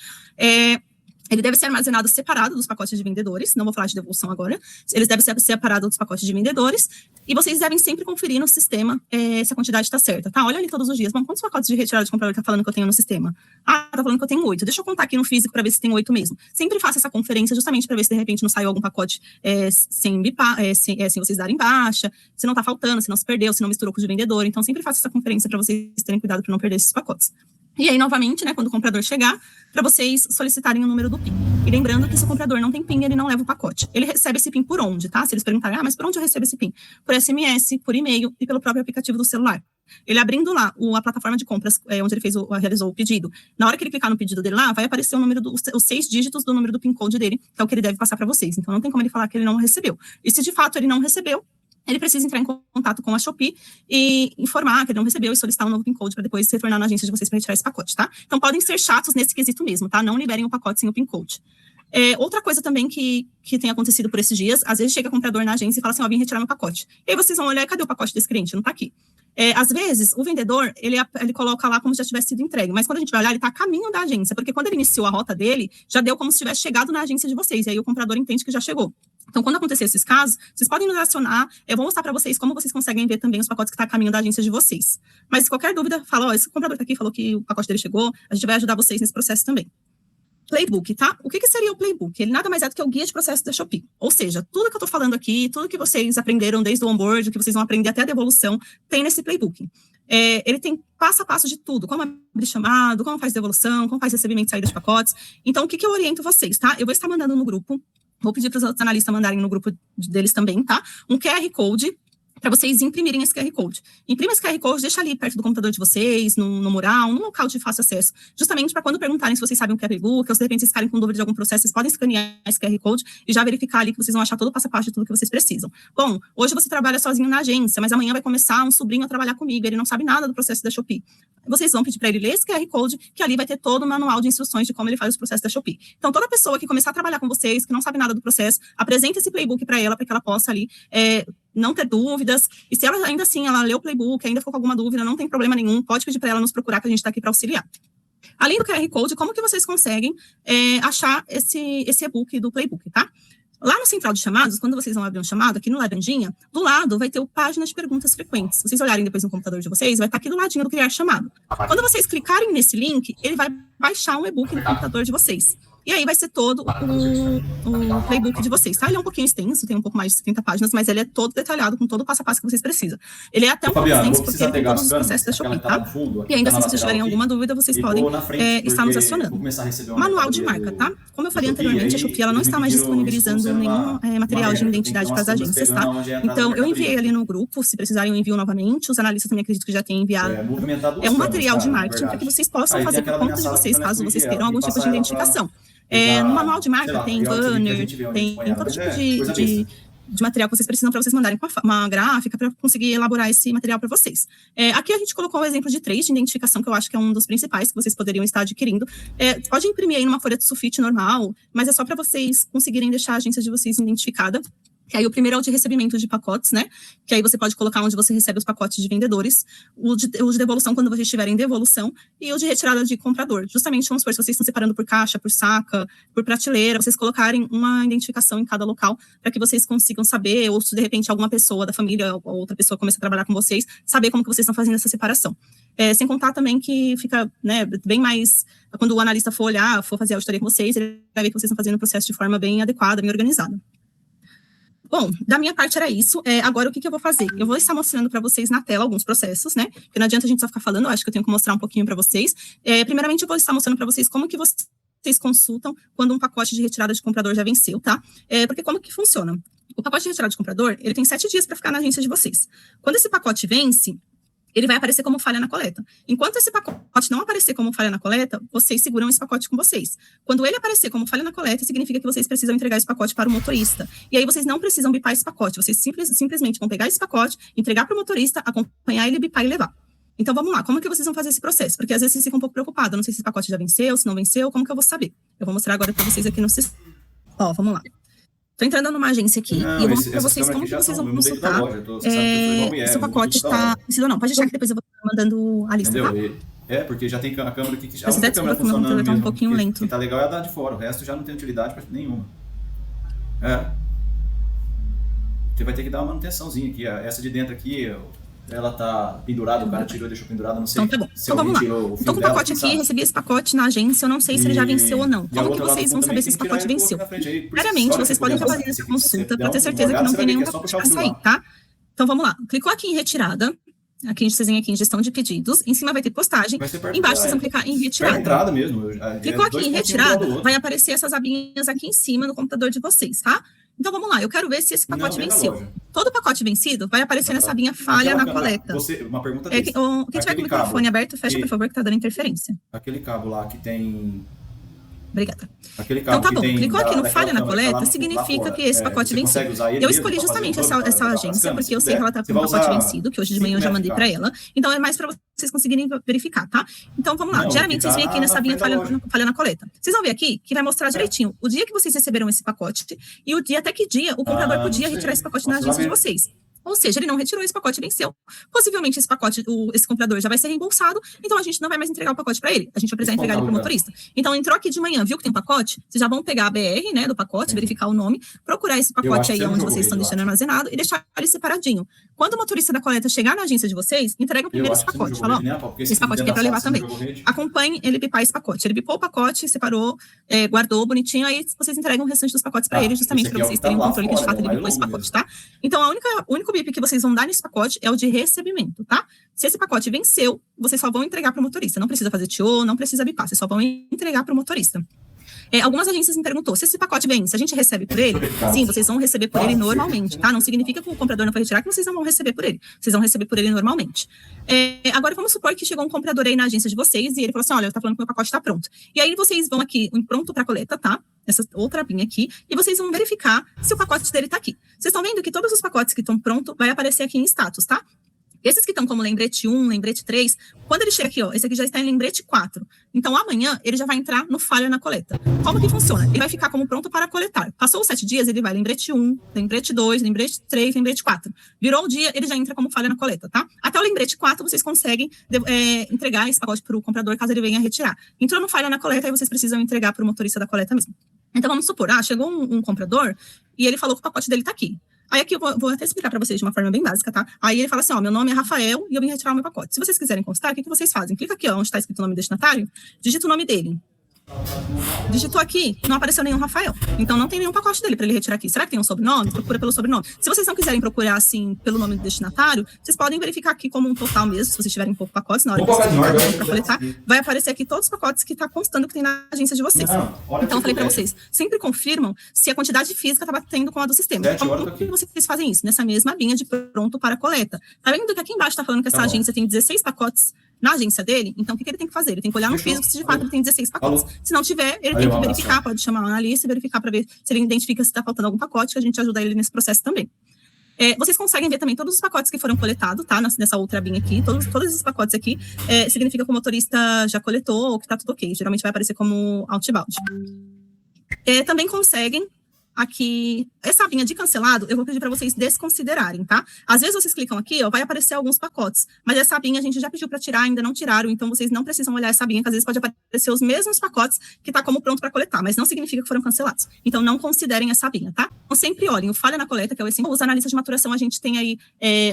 Ele deve ser armazenado separado dos pacotes de vendedores, não vou falar de devolução agora, eles devem ser separados dos pacotes de vendedores, e vocês devem sempre conferir no sistema se a quantidade está certa, tá? Olha ali todos os dias, bom, quantos pacotes de retirada de comprador tá falando que eu tenho no sistema? Ah, tá falando que eu tenho 8, deixa eu contar aqui no físico para ver se tem 8 mesmo. Sempre faça essa conferência justamente para ver se de repente não saiu algum pacote sem bipar, sem vocês darem baixa, se não tá faltando, se não se perdeu, se não misturou com o de vendedor, então sempre faça essa conferência para vocês terem cuidado para não perder esses pacotes. E aí, novamente, né, quando o comprador chegar, para vocês solicitarem o número do PIN. E lembrando que se o comprador não tem PIN, ele não leva o pacote. Ele recebe esse PIN por onde, tá? Se eles perguntarem, mas por onde eu recebo esse PIN? Por SMS, por e-mail e pelo próprio aplicativo do celular. Ele abrindo lá a plataforma de compras, onde ele realizou o pedido, na hora que ele clicar no pedido dele lá, vai aparecer o número os 6 dígitos do número do PIN code dele, que é o que ele deve passar para vocês. Então, não tem como ele falar que ele não recebeu. E se de fato ele não recebeu, ele precisa entrar em contato com a Shopee e informar que ele não recebeu e solicitar um novo PIN code para depois retornar na agência de vocês para retirar esse pacote, tá? Então, podem ser chatos nesse quesito mesmo, tá? Não liberem o pacote sem o PIN code. Outra coisa também que tem acontecido por esses dias, às vezes chega comprador na agência e fala assim, vim retirar meu pacote. E aí vocês vão olhar, cadê o pacote desse cliente? Não tá aqui. Às vezes, o vendedor, ele coloca lá como se já tivesse sido entregue, mas quando a gente vai olhar, ele tá a caminho da agência, porque quando ele iniciou a rota dele, já deu como se tivesse chegado na agência de vocês, e aí o comprador entende que já chegou. Então, quando acontecer esses casos, vocês podem nos acionar, eu vou mostrar para vocês como vocês conseguem ver também os pacotes que estão a caminho da agência de vocês. Mas, se qualquer dúvida, fala, esse comprador tá aqui, falou que o pacote dele chegou, a gente vai ajudar vocês nesse processo também. Playbook, tá? O que seria o Playbook? Ele nada mais é do que o guia de processo da Shopee. Ou seja, tudo que eu tô falando aqui, tudo que vocês aprenderam desde o onboard, que vocês vão aprender até a devolução, tem nesse Playbook. Ele tem passo a passo de tudo, como abrir chamado, como faz devolução, como faz recebimento e saída de pacotes. Então, o que eu oriento vocês, tá? Eu vou estar mandando no grupo, vou pedir para os outros analistas mandarem no grupo deles também, tá? Um QR Code para vocês imprimirem esse QR Code. Imprima esse QR Code, deixa ali perto do computador de vocês, no mural, num local de fácil acesso, justamente para quando perguntarem se vocês sabem o que é playbook, ou se de repente vocês ficarem com dúvida de algum processo, vocês podem escanear esse QR Code e já verificar ali que vocês vão achar todo o passo a passo de tudo que vocês precisam. Bom, hoje você trabalha sozinho na agência, mas amanhã vai começar um sobrinho a trabalhar comigo, ele não sabe nada do processo da Shopee. Vocês vão pedir para ele ler esse QR Code, que ali vai ter todo o manual de instruções de como ele faz os processos da Shopee. Então, toda pessoa que começar a trabalhar com vocês, que não sabe nada do processo, apresenta esse playbook para ela, para que ela possa ali não ter dúvidas, e se ela ainda assim, ela leu o playbook, ainda ficou com alguma dúvida, não tem problema nenhum, pode pedir para ela nos procurar, que a gente está aqui para auxiliar. Além do QR Code, como que vocês conseguem achar esse e-book do playbook, tá? Lá no central de chamados, quando vocês vão abrir um chamado, aqui no laranjinha, do lado vai ter o página de perguntas frequentes. Se vocês olharem depois no computador de vocês, vai estar aqui do ladinho do criar chamado. Quando vocês clicarem nesse link, ele vai baixar um e-book no computador de vocês. E aí vai ser todo o playbook de vocês, tá? Ele é um pouquinho extenso, tem um pouco mais de 30 páginas, mas ele é todo detalhado, com todo o passo a passo que vocês precisam. Ele é até um pouco extenso, porque ele tem todos os processos da Shopee, tá? E ainda assim, se vocês tiverem alguma dúvida, vocês podem estar nos acionando. Manual de marca, tá? Como eu falei anteriormente, a Shopee ela não está mais disponibilizando nenhum material de identidade para as agências, tá? Então, eu enviei ali no grupo, se precisarem eu envio novamente, os analistas também acredito que já têm enviado. É um material de marketing para que vocês possam fazer por conta de vocês, caso vocês queiram algum tipo de identificação. No manual de marca tem banner, tem todo tipo de material que vocês precisam para vocês mandarem uma gráfica para conseguir elaborar esse material para vocês. Aqui a gente colocou o exemplo de 3 de identificação, que eu acho que é um dos principais que vocês poderiam estar adquirindo. Pode imprimir aí numa folha de sulfite normal, mas é só para vocês conseguirem deixar a agência de vocês identificada. Que aí o primeiro é o de recebimento de pacotes, né? Que aí você pode colocar onde você recebe os pacotes de vendedores, o de devolução quando vocês estiverem em devolução, e o de retirada de comprador. Justamente, vamos supor, se vocês estão separando por caixa, por saca, por prateleira, vocês colocarem uma identificação em cada local, para que vocês consigam saber, ou se de repente alguma pessoa da família ou outra pessoa começa a trabalhar com vocês, saber como que vocês estão fazendo essa separação. Sem contar também que fica, né, bem mais... Quando o analista for olhar, for fazer a auditoria com vocês, ele vai ver que vocês estão fazendo o processo de forma bem adequada, bem organizada. Bom, da minha parte era isso. Agora, o que eu vou fazer? Eu vou estar mostrando para vocês na tela alguns processos, né? Porque não adianta a gente só ficar falando, eu acho que eu tenho que mostrar um pouquinho para vocês. Primeiramente, eu vou estar mostrando para vocês como que vocês consultam quando um pacote de retirada de comprador já venceu, tá? Porque como que funciona? O pacote de retirada de comprador, ele tem 7 dias para ficar na agência de vocês. Quando esse pacote vence, ele vai aparecer como falha na coleta. Enquanto esse pacote não aparecer como falha na coleta, vocês seguram esse pacote com vocês. Quando ele aparecer como falha na coleta, significa que vocês precisam entregar esse pacote para o motorista. E aí vocês não precisam bipar esse pacote, vocês simplesmente vão pegar esse pacote, entregar para o motorista, acompanhar ele, bipar e levar. Então vamos lá, como que vocês vão fazer esse processo? Porque às vezes vocês ficam um pouco preocupados, não sei se esse pacote já venceu, se não venceu, como que eu vou saber? Eu vou mostrar agora para vocês aqui no sistema. Vamos lá. Estou entrando numa agência aqui e eu vou mostrar para vocês como que vocês vão consultar se o pacote está vencido ou não. Pode deixar que depois eu vou mandando a lista, tá? Porque já tem a câmera aqui que já a câmera funcionando mesmo. Um pouquinho lento. O que tá legal é a da de fora, o resto já não tem utilidade nenhuma. Você vai ter que dar uma manutençãozinha aqui. Essa de dentro aqui, ela tá pendurada, o cara tirou e deixou pendurada, não sei. Então tá bom. Então vamos lá. Estou com o pacote aqui, recebi esse pacote na agência, eu não sei se ele já venceu ou não. Como que vocês vão saber se esse pacote venceu? Primeiramente, vocês podem estar fazendo essa consulta para ter certeza que não tem nenhum pacote para sair, tá? Então vamos lá. Clicou aqui em retirada. Aqui, vocês vêm aqui em gestão de pedidos. Em cima vai ter postagem. Embaixo vocês vão clicar em retirada. Entrada mesmo. Clicou aqui em retirada, vai aparecer essas abinhas aqui em cima no computador de vocês, tá? Então vamos lá, eu quero ver se esse pacote venceu. Todo pacote vencido vai aparecer nessa abinha falha na coleta. Uma pergunta quem tiver com o microfone aberto, fecha, por favor, que tá dando interferência. Aquele cabo lá que tem... Obrigada. Então tá bom, clicou aqui no falha na coleta, significa que esse pacote venceu. Eu escolhi justamente essa agência, porque eu sei que ela tá com um pacote vencido, que hoje de manhã eu já mandei para ela. Então é mais para vocês conseguirem verificar, tá? Então vamos lá, geralmente vocês vêm aqui nessa abinha falha na coleta. Vocês vão ver aqui que vai mostrar direitinho o dia que vocês receberam esse pacote e o dia até que dia o comprador podia retirar esse pacote na agência de vocês. Ou seja, ele não retirou esse pacote, venceu. Possivelmente esse pacote, esse comprador já vai ser reembolsado, então a gente não vai mais entregar o pacote para ele. A gente vai precisar entregar ele para o motorista. Então entrou aqui de manhã, viu que tem um pacote? Vocês já vão pegar a BR, né, do pacote, verificar o nome, procurar esse pacote aí onde vocês estão deixando armazenado e deixar ele separadinho. Quando o motorista da coleta chegar na agência de vocês, entrega primeiro esse pacote. Fala, esse pacote aqui é para levar também. Acompanhe ele bipar esse pacote. Ele bipou o pacote, separou, guardou bonitinho, aí vocês entregam o restante dos pacotes para ele, justamente para vocês terem um controle que de fato ele bipou esse pacote, tá? Então o único bip que vocês vão dar nesse pacote é o de recebimento, tá? Se esse pacote venceu, vocês só vão entregar para o motorista. Não precisa fazer TO, não precisa bipar, vocês só vão entregar para o motorista. Algumas agências me perguntou, se esse pacote vem, se a gente recebe por ele, sim, vocês vão receber por ele normalmente, tá? Não significa que o comprador não vai retirar que vocês não vão receber por ele. Vocês vão receber por ele normalmente. Agora, vamos supor que chegou um comprador aí na agência de vocês e ele falou assim, olha, eu tô falando que o meu pacote tá pronto. E aí vocês vão aqui em pronto para coleta, tá? Essa outra abinha aqui, e vocês vão verificar se o pacote dele tá aqui. Vocês estão vendo que todos os pacotes que estão prontos vai aparecer aqui em status, tá? Esses que estão como lembrete 1, lembrete 3, quando ele chega aqui, ó, esse aqui já está em lembrete 4. Então, amanhã, ele já vai entrar no falha na coleta. Como que funciona? Ele vai ficar como pronto para coletar. Passou os 7 dias, ele vai lembrete 1, lembrete 2, lembrete 3, lembrete 4. Virou o dia, ele já entra como falha na coleta, tá? Até o lembrete 4, vocês conseguem entregar esse pacote para o comprador, caso ele venha retirar. Entrou no falha na coleta, aí vocês precisam entregar para o motorista da coleta mesmo. Então, vamos supor, chegou um comprador e ele falou que o pacote dele está aqui. Aí aqui eu vou até explicar para vocês de uma forma bem básica, tá? Aí ele fala assim, meu nome é Rafael e eu vim retirar o meu pacote. Se vocês quiserem constar, o que vocês fazem? Clica aqui, onde está escrito o nome do destinatário, digita o nome dele. Digitou aqui, não apareceu nenhum Rafael. Então não tem nenhum pacote dele para ele retirar aqui. Será que tem um sobrenome? Procura pelo sobrenome. Se vocês não quiserem procurar assim pelo nome do destinatário, vocês podem verificar aqui como um total mesmo, se vocês tiverem pouco pacotes, na hora que vocês para coletar, vai aparecer aqui todos os pacotes que está constando que tem na agência de vocês. Então eu falei para vocês, sempre confirmam se a quantidade física está batendo com a do sistema. Como que vocês fazem isso? Nessa mesma linha de pronto para coleta. Tá vendo que aqui embaixo está falando que essa agência tem 16 pacotes na agência dele? Então, o que ele tem que fazer? Ele tem que olhar no físico se de fato ele tem 16 pacotes. Se não tiver, ele tem que verificar, pode chamar o analista e verificar para ver se ele identifica se está faltando algum pacote, que a gente ajuda ele nesse processo também. Vocês conseguem ver também todos os pacotes que foram coletados, tá? Nessa outra abinha aqui, todos esses pacotes aqui, significa que o motorista já coletou ou que está tudo ok. Geralmente vai aparecer como outbound. Também conseguem aqui, essa abinha de cancelado, eu vou pedir para vocês desconsiderarem, tá? Às vezes vocês clicam aqui, vai aparecer alguns pacotes, mas essa abinha a gente já pediu para tirar, ainda não tiraram, então vocês não precisam olhar essa abinha, que às vezes pode aparecer os mesmos pacotes que tá como pronto para coletar, mas não significa que foram cancelados. Então não considerem essa abinha, tá? Então sempre olhem o falha na coleta, que é o assim, os analistas de maturação, a gente tem aí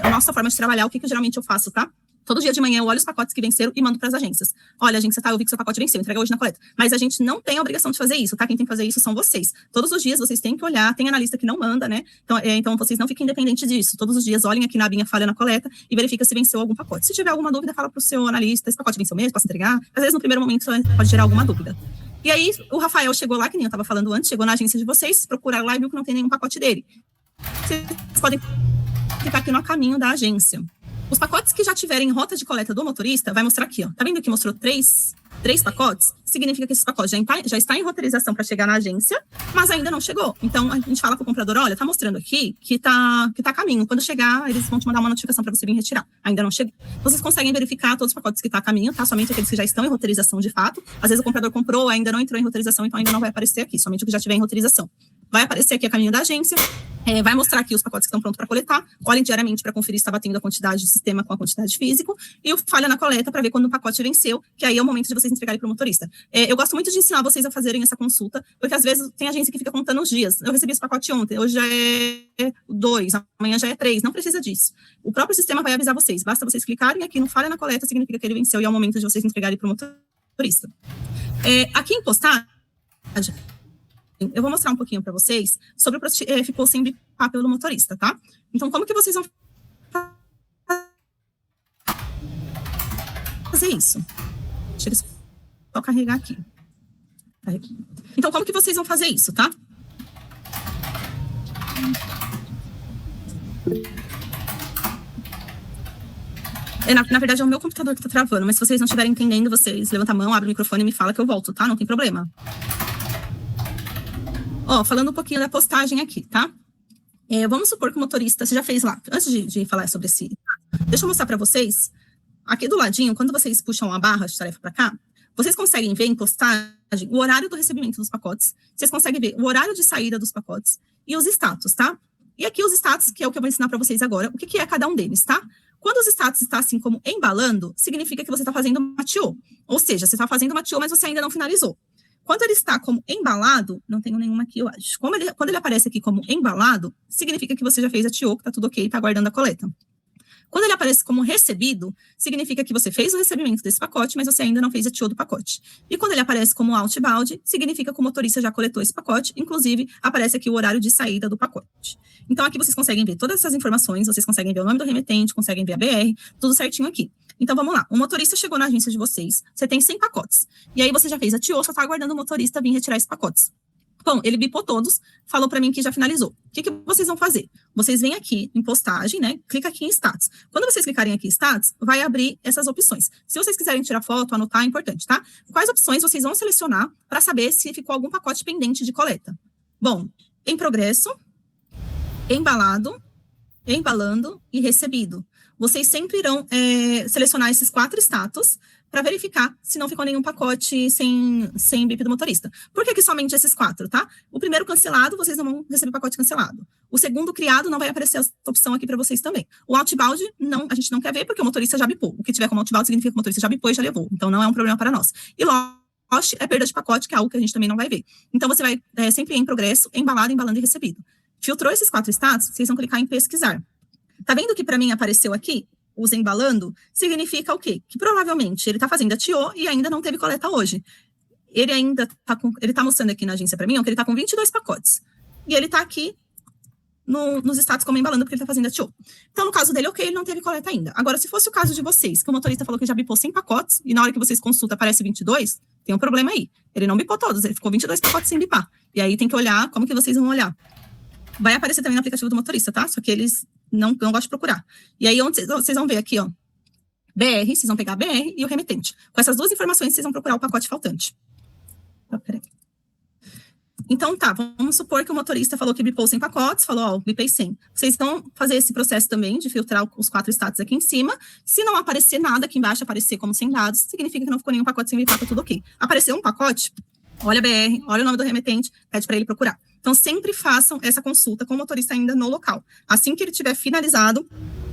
a nossa forma de trabalhar, o que geralmente eu faço, tá? Todo dia de manhã eu olho os pacotes que venceram e mando para as agências. Olha, agência, eu vi que seu pacote venceu, entrega hoje na coleta. Mas a gente não tem a obrigação de fazer isso, tá? Quem tem que fazer isso são vocês. Todos os dias vocês têm que olhar, tem analista que não manda, né? Então vocês não fiquem independentes disso. Todos os dias olhem aqui na abinha falha na coleta e verifica se venceu algum pacote. Se tiver alguma dúvida, fala para o seu analista, esse pacote venceu mesmo, posso entregar? Às vezes no primeiro momento pode gerar alguma dúvida. E aí o Rafael chegou lá, que nem eu estava falando antes, chegou na agência de vocês, procuraram lá e viu que não tem nenhum pacote dele. Vocês podem clicar aqui no caminho da agência. Os pacotes que já tiverem rota de coleta do motorista, vai mostrar aqui, ó. Tá vendo que mostrou três pacotes? Significa que esses pacotes já está em roteirização para chegar na agência, mas ainda não chegou. Então, a gente fala para o comprador, olha, tá mostrando aqui que tá a caminho. Quando chegar, eles vão te mandar uma notificação para você vir retirar. Ainda não chegou. Vocês conseguem verificar todos os pacotes que tá a caminho, tá? Somente aqueles que já estão em roteirização de fato. Às vezes o comprador comprou, ainda não entrou em roteirização, então ainda não vai aparecer aqui. Somente o que já tiver em roteirização. Vai aparecer aqui a caminho da agência. Vai mostrar aqui os pacotes que estão prontos para coletar. Olhem diariamente para conferir se está batendo a quantidade de sistema com a quantidade físico. E o falha na coleta para ver quando o pacote venceu, que aí é o momento de vocês entregarem para o motorista. Eu gosto muito de ensinar vocês a fazerem essa consulta, porque às vezes tem agência que fica contando os dias. Eu recebi esse pacote ontem, hoje já é 2, amanhã já é 3. Não precisa disso. O próprio sistema vai avisar vocês. Basta vocês clicarem aqui no falha na coleta, significa que ele venceu e é o momento de vocês entregarem para o motorista. Aqui em postagem, eu vou mostrar um pouquinho para vocês sobre o ficou sem bipar pelo motorista, tá? Então, como que vocês vão fazer isso? Deixa eu só carregar aqui. Então, como que vocês vão fazer isso, tá? Na verdade, é o meu computador que tá travando, mas se vocês não estiverem entendendo, vocês levantam a mão, abrem o microfone e me fala que eu volto, tá? Não tem problema. Falando um pouquinho da postagem aqui, tá? Vamos supor que o motorista, você já fez lá, antes de falar sobre esse, deixa eu mostrar para vocês, aqui do ladinho, quando vocês puxam a barra de tarefa para cá, vocês conseguem ver em postagem o horário do recebimento dos pacotes, vocês conseguem ver o horário de saída dos pacotes e os status, tá? E aqui os status, que é o que eu vou ensinar para vocês agora, o que é cada um deles, tá? Quando os status está assim como embalando, significa que você está fazendo uma TO, ou seja, você está fazendo uma TO, mas você ainda não finalizou. Quando ele está como embalado, não tenho nenhuma aqui, eu acho. Quando ele aparece aqui como embalado, significa que você já fez a TO, que está tudo ok, está aguardando a coleta. Quando ele aparece como recebido, significa que você fez o recebimento desse pacote, mas você ainda não fez a TO do pacote. E quando ele aparece como outbound, significa que o motorista já coletou esse pacote, inclusive aparece aqui o horário de saída do pacote. Então aqui vocês conseguem ver todas essas informações, vocês conseguem ver o nome do remetente, conseguem ver a BR, tudo certinho aqui. Então vamos lá, o motorista chegou na agência de vocês, você tem 100 pacotes, e aí você já fez a TO, só está aguardando o motorista vir retirar esses pacotes. Bom, ele bipou todos, falou para mim que já finalizou. O que vocês vão fazer? Vocês vêm aqui em postagem, né? Clica aqui em status. Quando vocês clicarem aqui em status, vai abrir essas opções. Se vocês quiserem tirar foto, anotar, é importante, tá? Quais opções vocês vão selecionar para saber se ficou algum pacote pendente de coleta? Bom, em progresso, embalado, embalando e recebido. Vocês sempre irão selecionar esses 4 status para verificar se não ficou nenhum pacote sem bip do motorista. Por que somente esses 4, tá? O primeiro cancelado, vocês não vão receber pacote cancelado. O segundo criado, não vai aparecer essa opção aqui para vocês também. O outbound, não, a gente não quer ver porque o motorista já bipou. O que tiver como outbound significa que o motorista já bipou e já levou. Então, não é um problema para nós. E lost é perda de pacote, que é algo que a gente também não vai ver. Então, você vai sempre em progresso, embalado, embalando e recebido. Filtrou esses 4 status, vocês vão clicar em pesquisar. Tá vendo que para mim apareceu aqui? Os embalando, significa o quê? Que provavelmente ele está fazendo a TO e ainda não teve coleta hoje. Ele ainda tá mostrando aqui na agência para mim, que ele está com 22 pacotes. E ele está aqui nos status como embalando, porque ele está fazendo a TO. Então, no caso dele, ok, ele não teve coleta ainda. Agora, se fosse o caso de vocês, que o motorista falou que já bipou 100 pacotes, e na hora que vocês consultam aparece 22, tem um problema aí. Ele não bipou todos, ele ficou 22 pacotes sem bipar. E aí tem que olhar, como que vocês vão olhar? Vai aparecer também no aplicativo do motorista, tá? Só que eles não gostam de procurar. E aí, onde vocês vão ver aqui, ó, BR, vocês vão pegar a BR e o remetente. Com essas 2 informações, vocês vão procurar o pacote faltante. Peraí. Então, tá, vamos supor que o motorista falou que bipou 100 pacotes, falou, ó, bipei 100. Vocês vão fazer esse processo também de filtrar os 4 status aqui em cima. Se não aparecer nada aqui embaixo, aparecer como sem dados, significa que não ficou nenhum pacote sem bipar, tá tudo ok. Apareceu um pacote, olha a BR, olha o nome do remetente, pede para ele procurar. Então, sempre façam essa consulta com o motorista ainda no local. Assim que ele tiver finalizado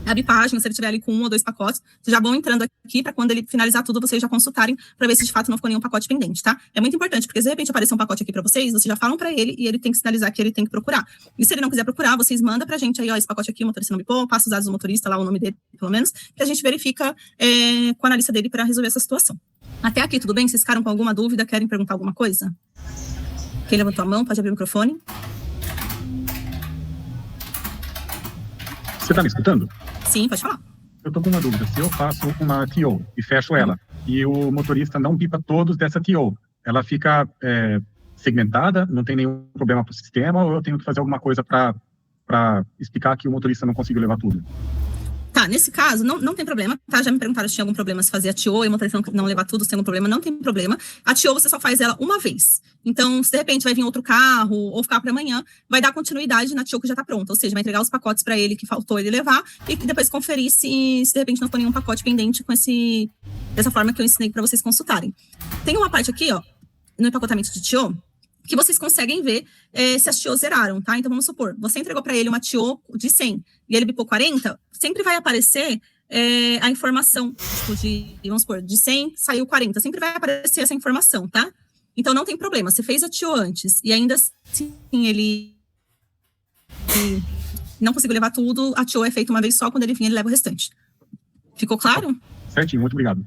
a bipagem, se ele tiver ali com 1 ou 2 pacotes, vocês já vão entrando aqui para quando ele finalizar tudo, vocês já consultarem para ver se de fato não ficou nenhum pacote pendente, tá? É muito importante, porque se de repente aparecer um pacote aqui para vocês já falam para ele e ele tem que sinalizar que ele tem que procurar. E se ele não quiser procurar, vocês mandam pra gente aí, ó, esse pacote aqui, o motorista não bipou, passa os dados do motorista lá, o nome dele, pelo menos, que a gente verifica com a analista dele para resolver essa situação. Até aqui, tudo bem? Vocês ficaram com alguma dúvida? Querem perguntar alguma coisa? Quem levantou a mão, pode abrir o microfone. Você está me escutando? Sim, pode falar. Eu estou com uma dúvida. Se eu faço uma TO e fecho ela, e o motorista não bipa todos dessa TO, ela fica segmentada, não tem nenhum problema para o sistema, ou eu tenho que fazer alguma coisa para explicar que o motorista não conseguiu levar tudo? Tá, nesse caso, não tem problema, tá? Já me perguntaram se tinha algum problema se fazer a TO e o motorista não levar tudo, se tem algum problema, não tem problema. A TO você só faz ela uma vez. Então, se de repente vai vir outro carro ou ficar para amanhã, vai dar continuidade na TO que já tá pronta. Ou seja, vai entregar os pacotes para ele que faltou ele levar e depois conferir se de repente não ficou nenhum pacote pendente com dessa forma que eu ensinei para vocês consultarem. Tem uma parte aqui, ó, no empacotamento de TO, que vocês conseguem ver se as TOs zeraram, tá? Então, vamos supor, você entregou para ele uma TO de 100 e ele bipou 40, sempre vai aparecer a informação, tipo, vamos supor, de 100 saiu 40, sempre vai aparecer essa informação, tá? Então, não tem problema, você fez a TO antes e ainda assim ele não conseguiu levar tudo, a TO é feita uma vez só, quando ele vir ele leva o restante. Ficou claro? Certinho, muito obrigado.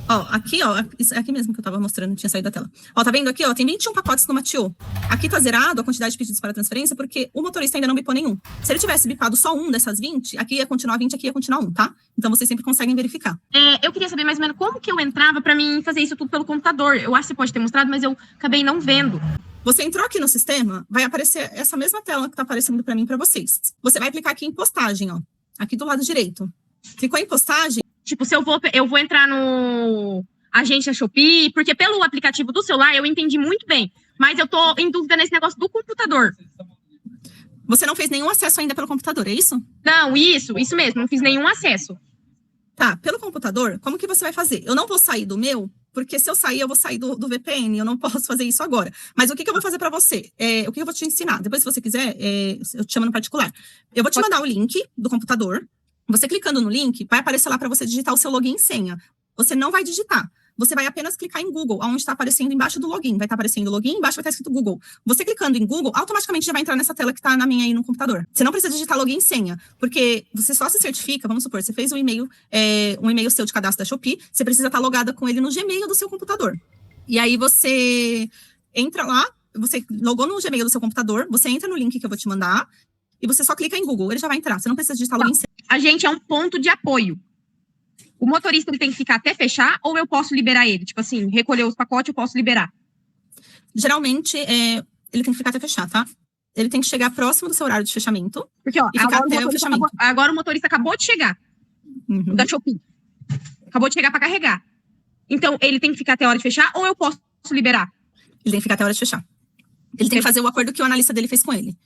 Ó, aqui, ó, aqui mesmo que eu tava mostrando, tinha saído da tela. Ó, tá vendo aqui, ó, tem 21 pacotes numa TO. Aqui tá zerado a quantidade de pedidos para transferência, porque o motorista ainda não bipou nenhum. Se ele tivesse bipado só um dessas 20, aqui ia continuar 20, aqui ia continuar 1, tá? Então, vocês sempre conseguem verificar. Eu queria saber mais ou menos como que eu entrava para mim fazer isso tudo pelo computador. Eu acho que você pode ter mostrado, mas eu acabei não vendo. Você entrou aqui no sistema, vai aparecer essa mesma tela que tá aparecendo para mim e para vocês. Você vai clicar aqui em postagem, ó, aqui do lado direito. Clicou em postagem. Tipo, se eu vou entrar no agência Shopee, porque pelo aplicativo do celular eu entendi muito bem, mas eu tô em dúvida nesse negócio do computador. Você não fez nenhum acesso ainda pelo computador, é isso? Não, isso mesmo, não fiz nenhum acesso. Tá, pelo computador, como que você vai fazer? Eu não vou sair do meu, porque se eu sair, eu vou sair do VPN, eu não posso fazer isso agora. Mas o que eu vou fazer para você? O que eu vou te ensinar? Depois, se você quiser, eu te chamo no particular. Eu vou te mandar o link do computador. Você clicando no link, vai aparecer lá para você digitar o seu login e senha. Você não vai digitar. você vai apenas clicar em Google, onde está aparecendo embaixo do login. Vai estar aparecendo o login, embaixo vai estar escrito Google. Você clicando em Google, automaticamente já vai entrar nessa tela que está na minha aí no computador. Você não precisa digitar login e senha, porque você só se certifica, vamos supor, você fez um e-mail seu de cadastro da Shopee, você precisa estar logada com ele no Gmail do seu computador. E aí você entra lá, você logou no Gmail do seu computador, você entra no link que eu vou te mandar, e você só clica em Google, ele já vai entrar. Você não precisa digitar login e senha. A gente é um ponto de apoio. O motorista ele tem que ficar até fechar ou eu posso liberar ele? Tipo assim, recolher os pacotes, eu posso liberar? Geralmente, ele tem que ficar até fechar, tá? Ele tem que chegar próximo do seu horário de fechamento. Porque, ó, e ficar até o fechamento. Agora o motorista acabou de chegar, da Shopee. Acabou de chegar para carregar. Então, ele tem que ficar até a hora de fechar ou eu posso liberar? Ele tem que ficar até a hora de fechar. Ele tem que fazer o acordo que o analista dele fez com ele.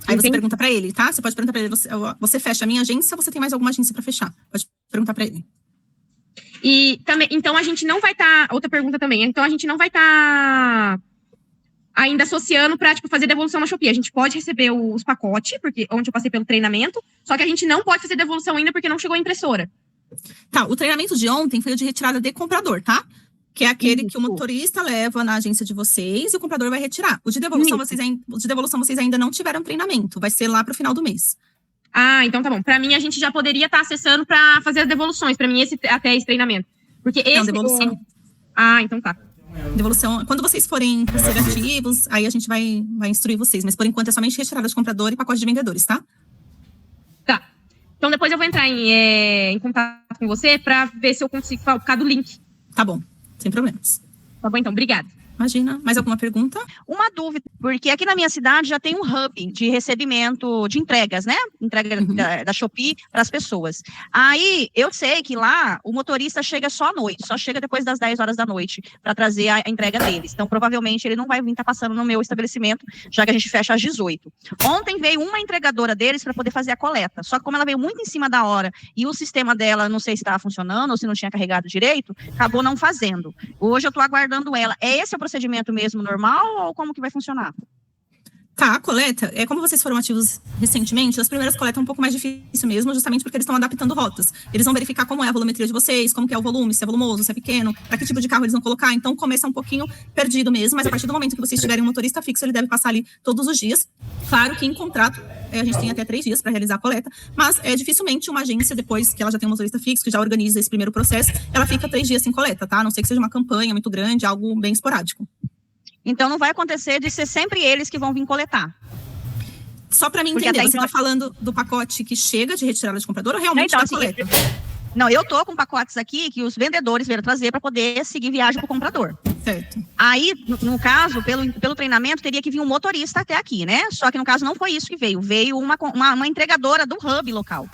Aí você pergunta pra ele, tá? Você pode perguntar pra ele, você fecha a minha agência ou você tem mais alguma agência pra fechar? Pode perguntar pra ele. E também, então a gente não vai estar, outra pergunta também, então a gente não vai estar ainda associando pra, tipo, fazer devolução na Shopee. A gente pode receber os pacotes, porque onde eu passei pelo treinamento, só que a gente não pode fazer devolução ainda porque não chegou a impressora. Tá, o treinamento de ontem foi o de retirada de comprador, tá? Que é aquele que o motorista leva na agência de vocês e o comprador vai retirar. O de devolução, vocês ainda não tiveram treinamento. Vai ser lá pro final do mês. Ah, então tá bom. Pra mim, a gente já poderia estar acessando pra fazer as devoluções. Pra mim, até esse treinamento. Porque esse... Não, devolução. Ah, então tá. Devolução, quando vocês forem ser ativos, aí a gente vai instruir vocês. Mas por enquanto é somente retirada de comprador e pacote de vendedores, tá? Tá. Então depois eu vou entrar em contato com você pra ver se eu consigo ficar do link. Tá bom. Sem problemas. Tá bom, então. Obrigada. Imagina. Mais alguma pergunta? Uma dúvida, porque aqui na minha cidade já tem um hub de recebimento de entregas, né? Entrega da Shopee para as pessoas. Aí, eu sei que lá o motorista chega só à noite, só chega depois das 10 horas da noite para trazer a entrega deles. Então, provavelmente, ele não vai vir estar passando no meu estabelecimento, já que a gente fecha às 18. Ontem veio uma entregadora deles para poder fazer a coleta, só que como ela veio muito em cima da hora e o sistema dela, não sei se estava funcionando ou se não tinha carregado direito, acabou não fazendo. Hoje eu estou aguardando ela. Esse é o procedimento mesmo normal ou como que vai funcionar? Tá, a coleta, como vocês foram ativos recentemente, as primeiras coletas é um pouco mais difícil mesmo, justamente porque eles estão adaptando rotas. Eles vão verificar como é a volumetria de vocês, como que é o volume, se é volumoso, se é pequeno, para que tipo de carro eles vão colocar. Então, começa um pouquinho perdido mesmo, mas a partir do momento que vocês tiverem um motorista fixo, ele deve passar ali todos os dias. Claro que em contrato, a gente tem até 3 dias para realizar a coleta, mas dificilmente uma agência, depois que ela já tem um motorista fixo, que já organiza esse primeiro processo, ela fica 3 dias sem coleta, tá? A não ser que seja uma campanha muito grande, algo bem esporádico. Então, não vai acontecer de ser sempre eles que vão vir coletar. Só para mim entender, você está falando do pacote que chega de retirada de comprador ou realmente da coleta? Não, eu tô com pacotes aqui que os vendedores vieram trazer para poder seguir viagem para o comprador. Certo. Aí, no caso, pelo treinamento, teria que vir um motorista até aqui, né? Só que no caso não foi isso que veio. Veio uma entregadora do hub local.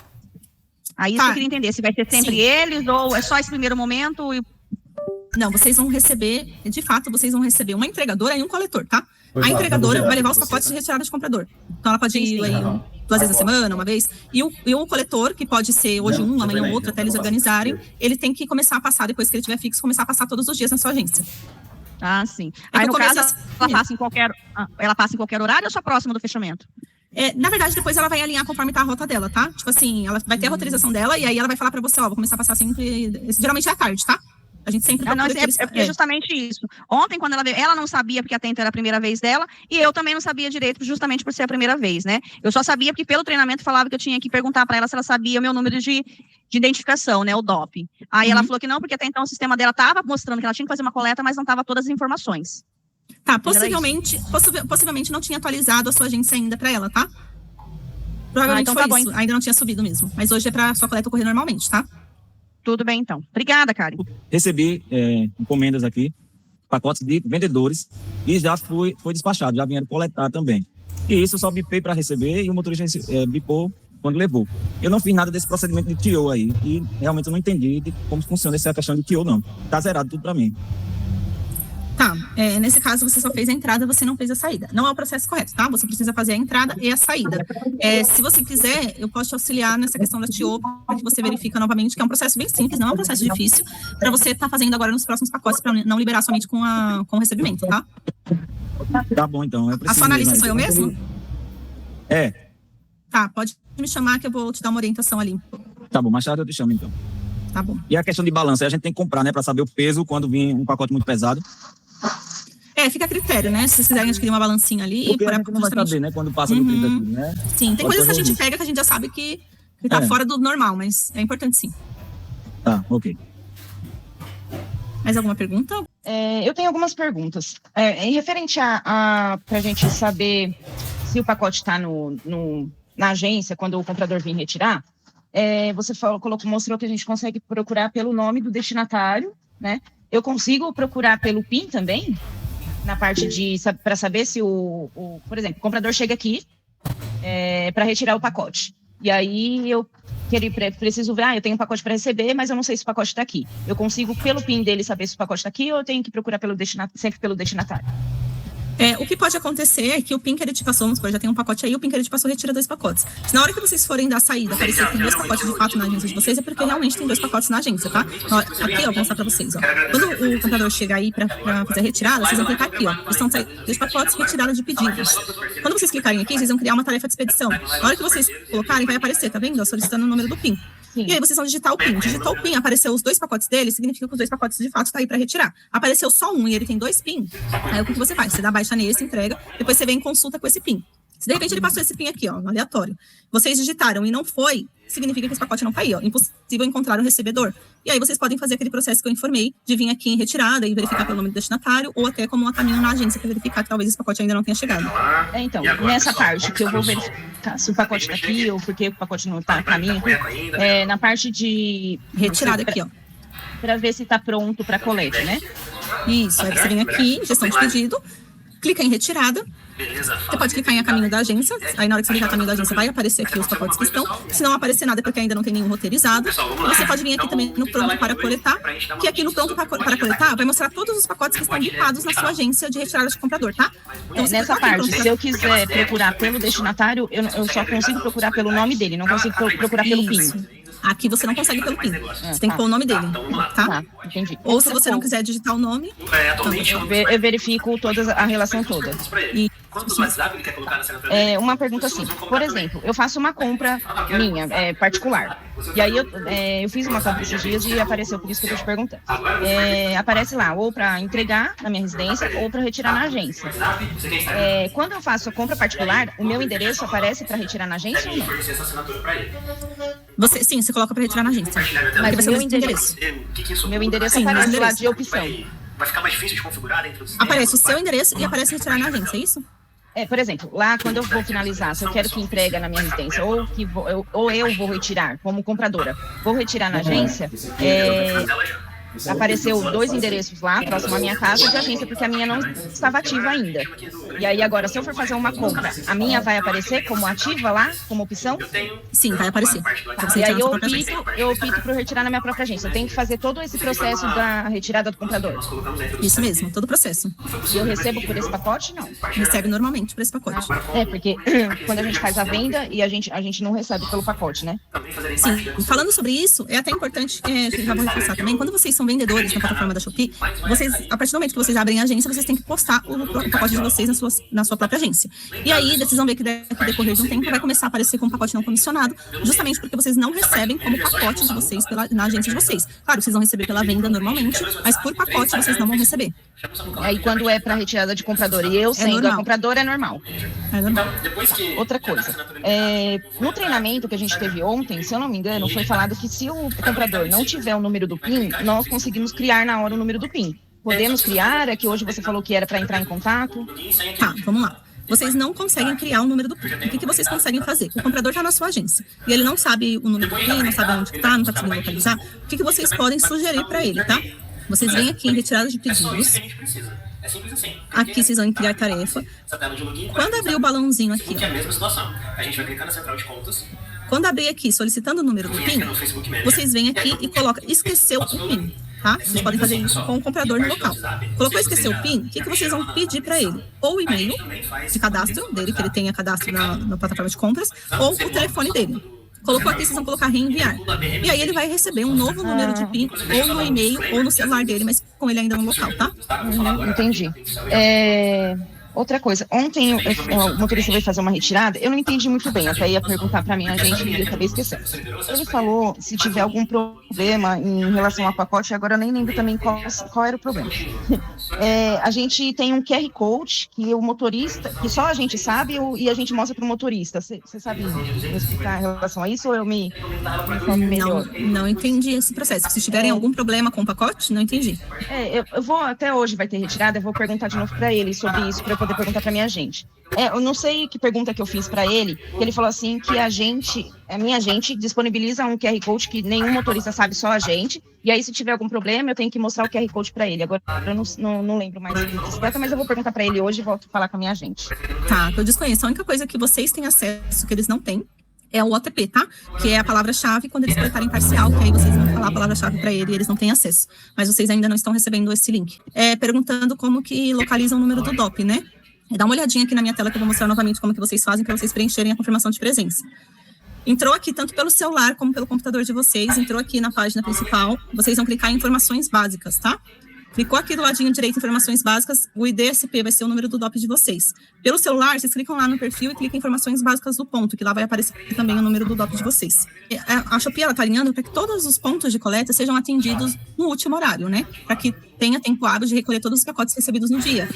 Aí isso eu queria entender, se vai ser sempre eles ou é só esse primeiro momento e... Não, vocês vão receber, de fato, vocês vão receber uma entregadora e um coletor, tá? A entregadora vai levar os pacotes de retirada de comprador. Então, ela pode ir aí 2 vezes a semana, uma vez. E o coletor, que pode ser hoje um, amanhã outro, até eles organizarem, ele tem que começar a passar, depois que ele estiver fixo, começar a passar todos os dias na sua agência. Ah, sim. Aí, no caso, ela passa em qualquer horário ou só próximo do fechamento? Na verdade, depois ela vai alinhar conforme tá a rota dela, tá? Tipo assim, ela vai ter a roteirização dela e aí ela vai falar pra você, vou começar a passar sempre... Geralmente é à tarde, tá? A gente sempre... Não, é justamente isso. Ontem, quando ela veio, ela não sabia, porque até então era a primeira vez dela, e eu também não sabia direito, justamente por ser a primeira vez, né? Eu só sabia porque pelo treinamento falava que eu tinha que perguntar para ela se ela sabia o meu número de identificação, né, o DOP. Aí ela falou que não, porque até então o sistema dela estava mostrando que ela tinha que fazer uma coleta, mas não estava todas as informações. Tá, possivelmente não tinha atualizado a sua agência ainda para ela, tá? Provavelmente então foi isso, ainda não tinha subido mesmo. Mas hoje é para sua coleta ocorrer normalmente, tá? Tudo bem, então. Obrigada, Karen. Recebi encomendas aqui, pacotes de vendedores, e já foi despachado, já vieram coletar também. E isso eu só bipei para receber e o motorista bipou quando levou. Eu não fiz nada desse procedimento de TO aí, e realmente eu não entendi de como funciona essa questão de TO, não. Tá zerado tudo para mim. Tá, nesse caso você só fez a entrada, você não fez a saída. Não é o processo correto, tá? Você precisa fazer a entrada e a saída. Se você quiser, eu posso te auxiliar nessa questão da TO, para que você verifique novamente, que é um processo bem simples, não é um processo difícil, para você estar fazendo agora nos próximos pacotes, para não liberar somente com o recebimento, tá? Tá bom, então. A sua analista sou eu mesmo? É. Tá, pode me chamar que eu vou te dar uma orientação ali. Tá bom, mais tarde eu te chamo, então. Tá bom. E a questão de balança, a gente tem que comprar, né, para saber o peso quando vir um pacote muito pesado. Fica a critério, né? Se vocês quiserem adquirir uma balancinha ali... Porque a gente não vai saber, né, quando passa do 30 quilos, né? Sim, tem coisas que a gente isso. pega que a gente já sabe que tá fora do normal, mas é importante sim. Tá, ok. Mais alguma pergunta? Eu tenho algumas perguntas. Em referente para a gente saber se o pacote está na agência, quando o comprador vir retirar, você mostrou que a gente consegue procurar pelo nome do destinatário, né? Eu consigo procurar pelo PIN também? Na parte para saber se por exemplo, o comprador chega aqui para retirar o pacote. E aí eu preciso ver, eu tenho um pacote para receber, mas eu não sei se o pacote está aqui. Eu consigo, pelo PIN dele, saber se o pacote está aqui ou eu tenho que procurar sempre pelo destinatário? O que pode acontecer é que o PIN que ele te passou, vamos supor, já tem um pacote aí, o PIN que ele te passou retira 2 pacotes. Se na hora que vocês forem dar saída, aparecer que tem 2 pacotes de fato na agência de vocês, é porque realmente tem 2 pacotes na agência, tá? Aqui, ó, vou mostrar pra vocês, ó. Quando o comprador chega aí pra fazer a retirada, vocês vão clicar aqui, ó. Estão 2 pacotes retirados de pedidos. Quando vocês clicarem aqui, vocês vão criar uma tarefa de expedição. Na hora que vocês colocarem, vai aparecer, tá vendo? Solicitando o número do PIN. E aí vocês vão digitar o PIN. Digitou o PIN, apareceu os 2 pacotes dele, significa que os 2 pacotes de fato tá aí para retirar. Apareceu só um e ele tem 2 PIN, aí o que você faz? Você dá baixa nesse, entrega, depois você vem em consulta com esse PIN. Se de repente ele passou esse PIN aqui, ó, no aleatório, vocês digitaram e não foi, significa que esse pacote não tá aí, ó. Impossível encontrar o recebedor. E aí vocês podem fazer aquele processo que eu informei de vir aqui em retirada e verificar pelo nome do destinatário ou até como um caminho na agência para verificar que talvez esse pacote ainda não tenha chegado. Então, nessa parte que eu vou verificar se o pacote está aqui ou porque o pacote não está a caminho, na parte de retirada aqui, ó. Para ver se está pronto para coleta, né? Isso, aí você vem aqui, gestão de pedido, clica em retirada. Você pode clicar em a caminho da agência, aí na hora que você clicar a caminho da agência vai aparecer aqui os pacotes que estão. Se não aparecer nada é porque ainda não tem nenhum roteirizado. Você pode vir aqui também no pronto para coletar, que aqui no pronto para coletar vai mostrar todos os pacotes que estão bipados na sua agência de retirada de comprador, tá? Então, nessa parte, se eu quiser procurar pelo destinatário, eu só consigo procurar pelo nome dele, não consigo procurar pelo PIN. Aqui você não consegue pelo PIN. Você tem que pôr o nome dele, tá? Entendi. Ou se você não quiser digitar o nome, eu verifico a relação toda. E uma pergunta assim, por exemplo, eu faço uma compra minha, particular. E aí eu fiz uma compra esses dias e apareceu, por isso que eu tô te perguntando. Aparece lá, ou para entregar na minha residência, ou para retirar na agência. Quando eu faço a compra particular, o meu endereço aparece para retirar na agência ou não? Sim, você coloca para retirar na agência. Mas o meu endereço aparece lá de opção. Vai ficar mais difícil de configurar dentro do sistema? Aparece o seu endereço e aparece retirar na agência, é isso? Por exemplo, lá quando eu vou finalizar, se eu quero que entrega na minha residência ou eu vou retirar como compradora, vou retirar na agência, apareceu 2 endereços lá, próximo à minha casa, de agência, porque a minha não estava ativa ainda. E aí agora, se eu for fazer uma compra, a minha vai aparecer como ativa lá, como opção? Sim, vai aparecer. E aí eu opto por retirar na minha própria agência. Eu tenho que fazer todo esse processo da retirada do comprador. Isso mesmo, todo o processo. E eu recebo por esse pacote? Não. Recebe normalmente por esse pacote. Porque quando a gente faz a venda e a gente não recebe pelo pacote, né? Sim, falando sobre isso, é até importante, já vou reforçar também, quando vocês são vendedores na plataforma da Shopee, a partir do momento que vocês abrem a agência, vocês têm que postar o pacote de vocês na sua própria agência. E aí, vocês vão ver que daqui decorrer de um tempo vai começar a aparecer como pacote não comissionado, justamente porque vocês não recebem como pacote de vocês na agência de vocês. Claro, vocês vão receber pela venda normalmente, mas por pacote vocês não vão receber. Aí quando é para retirada de comprador e eu sendo a compradora, é normal. É normal. Outra coisa, no treinamento que a gente teve ontem, se eu não me engano, foi falado que se o comprador não tiver o número do PIN, nós conseguimos criar na hora o número do PIN. Podemos criar? É que hoje você falou que era para entrar em contato. Tá, vamos lá. Vocês não conseguem criar o número do PIN. O que vocês conseguem fazer? O comprador está na sua agência e ele não sabe o número do PIN, não sabe onde está, não está conseguindo localizar. O que vocês podem sugerir para ele, tá? Vocês vêm aqui em retirada de pedidos. Aqui vocês vão em criar tarefa. Quando abrir o balãozinho aqui, é a mesma situação. A gente vai clicar na central de contas. Quando abrir aqui solicitando o número do PIN, vocês vêm aqui e colocam esqueceu o PIN. Tá? Vocês podem fazer isso com o comprador no local. Colocou esquecer o PIN, o que vocês vão pedir para ele? Ou o e-mail de cadastro dele, que ele tenha cadastro na plataforma de compras, ou o telefone dele. Colocou aqui, vocês vão colocar reenviar. E aí ele vai receber um novo número de PIN, ou no e-mail, ou no celular dele, mas com ele ainda no local, tá? Entendi. Outra coisa, ontem o motorista veio fazer uma retirada, eu não entendi muito bem, até ia perguntar para mim, a gente e acabei esquecendo. Ele falou se tiver algum problema em relação ao pacote, agora eu nem lembro também qual era o problema. A gente tem um QR Code que o motorista, que só a gente sabe e a gente mostra para o motorista. Você sabe me explicar em relação a isso ou eu me melhor? Não entendi esse processo. Se tiverem algum problema com o pacote, não entendi. Eu vou, até hoje vai ter retirada, eu vou perguntar de novo para ele sobre isso, para eu poder perguntar para minha agente. Eu não sei que pergunta que eu fiz para ele, que ele falou assim que a minha agente disponibiliza um QR Code que nenhum motorista sabe, só a gente, e aí se tiver algum problema eu tenho que mostrar o QR Code para ele. Agora eu não lembro mais desse data, mas eu vou perguntar para ele hoje e volto a falar com a minha agente. Tá, eu desconheço. A única coisa que vocês têm acesso, que eles não têm, é o OTP, tá? Que é a palavra-chave quando eles coletarem parcial, que aí vocês vão falar a palavra-chave para ele e eles não têm acesso. Mas vocês ainda não estão recebendo esse link. Perguntando como que localiza o número do DOP, né? Dá uma olhadinha aqui na minha tela que eu vou mostrar novamente como que vocês fazem para vocês preencherem a confirmação de presença. Entrou aqui tanto pelo celular como pelo computador de vocês, entrou aqui na página principal, vocês vão clicar em informações básicas, tá? Clicou aqui do ladinho direito, informações básicas, o IDSP vai ser o número do DOP de vocês. Pelo celular, vocês clicam lá no perfil e clicam em informações básicas do ponto, que lá vai aparecer também o número do DOP de vocês. A Shopee, ela tá alinhando para que todos os pontos de coleta sejam atendidos no último horário, né? Para que tenha tempo hábil de recolher todos os pacotes recebidos no dia.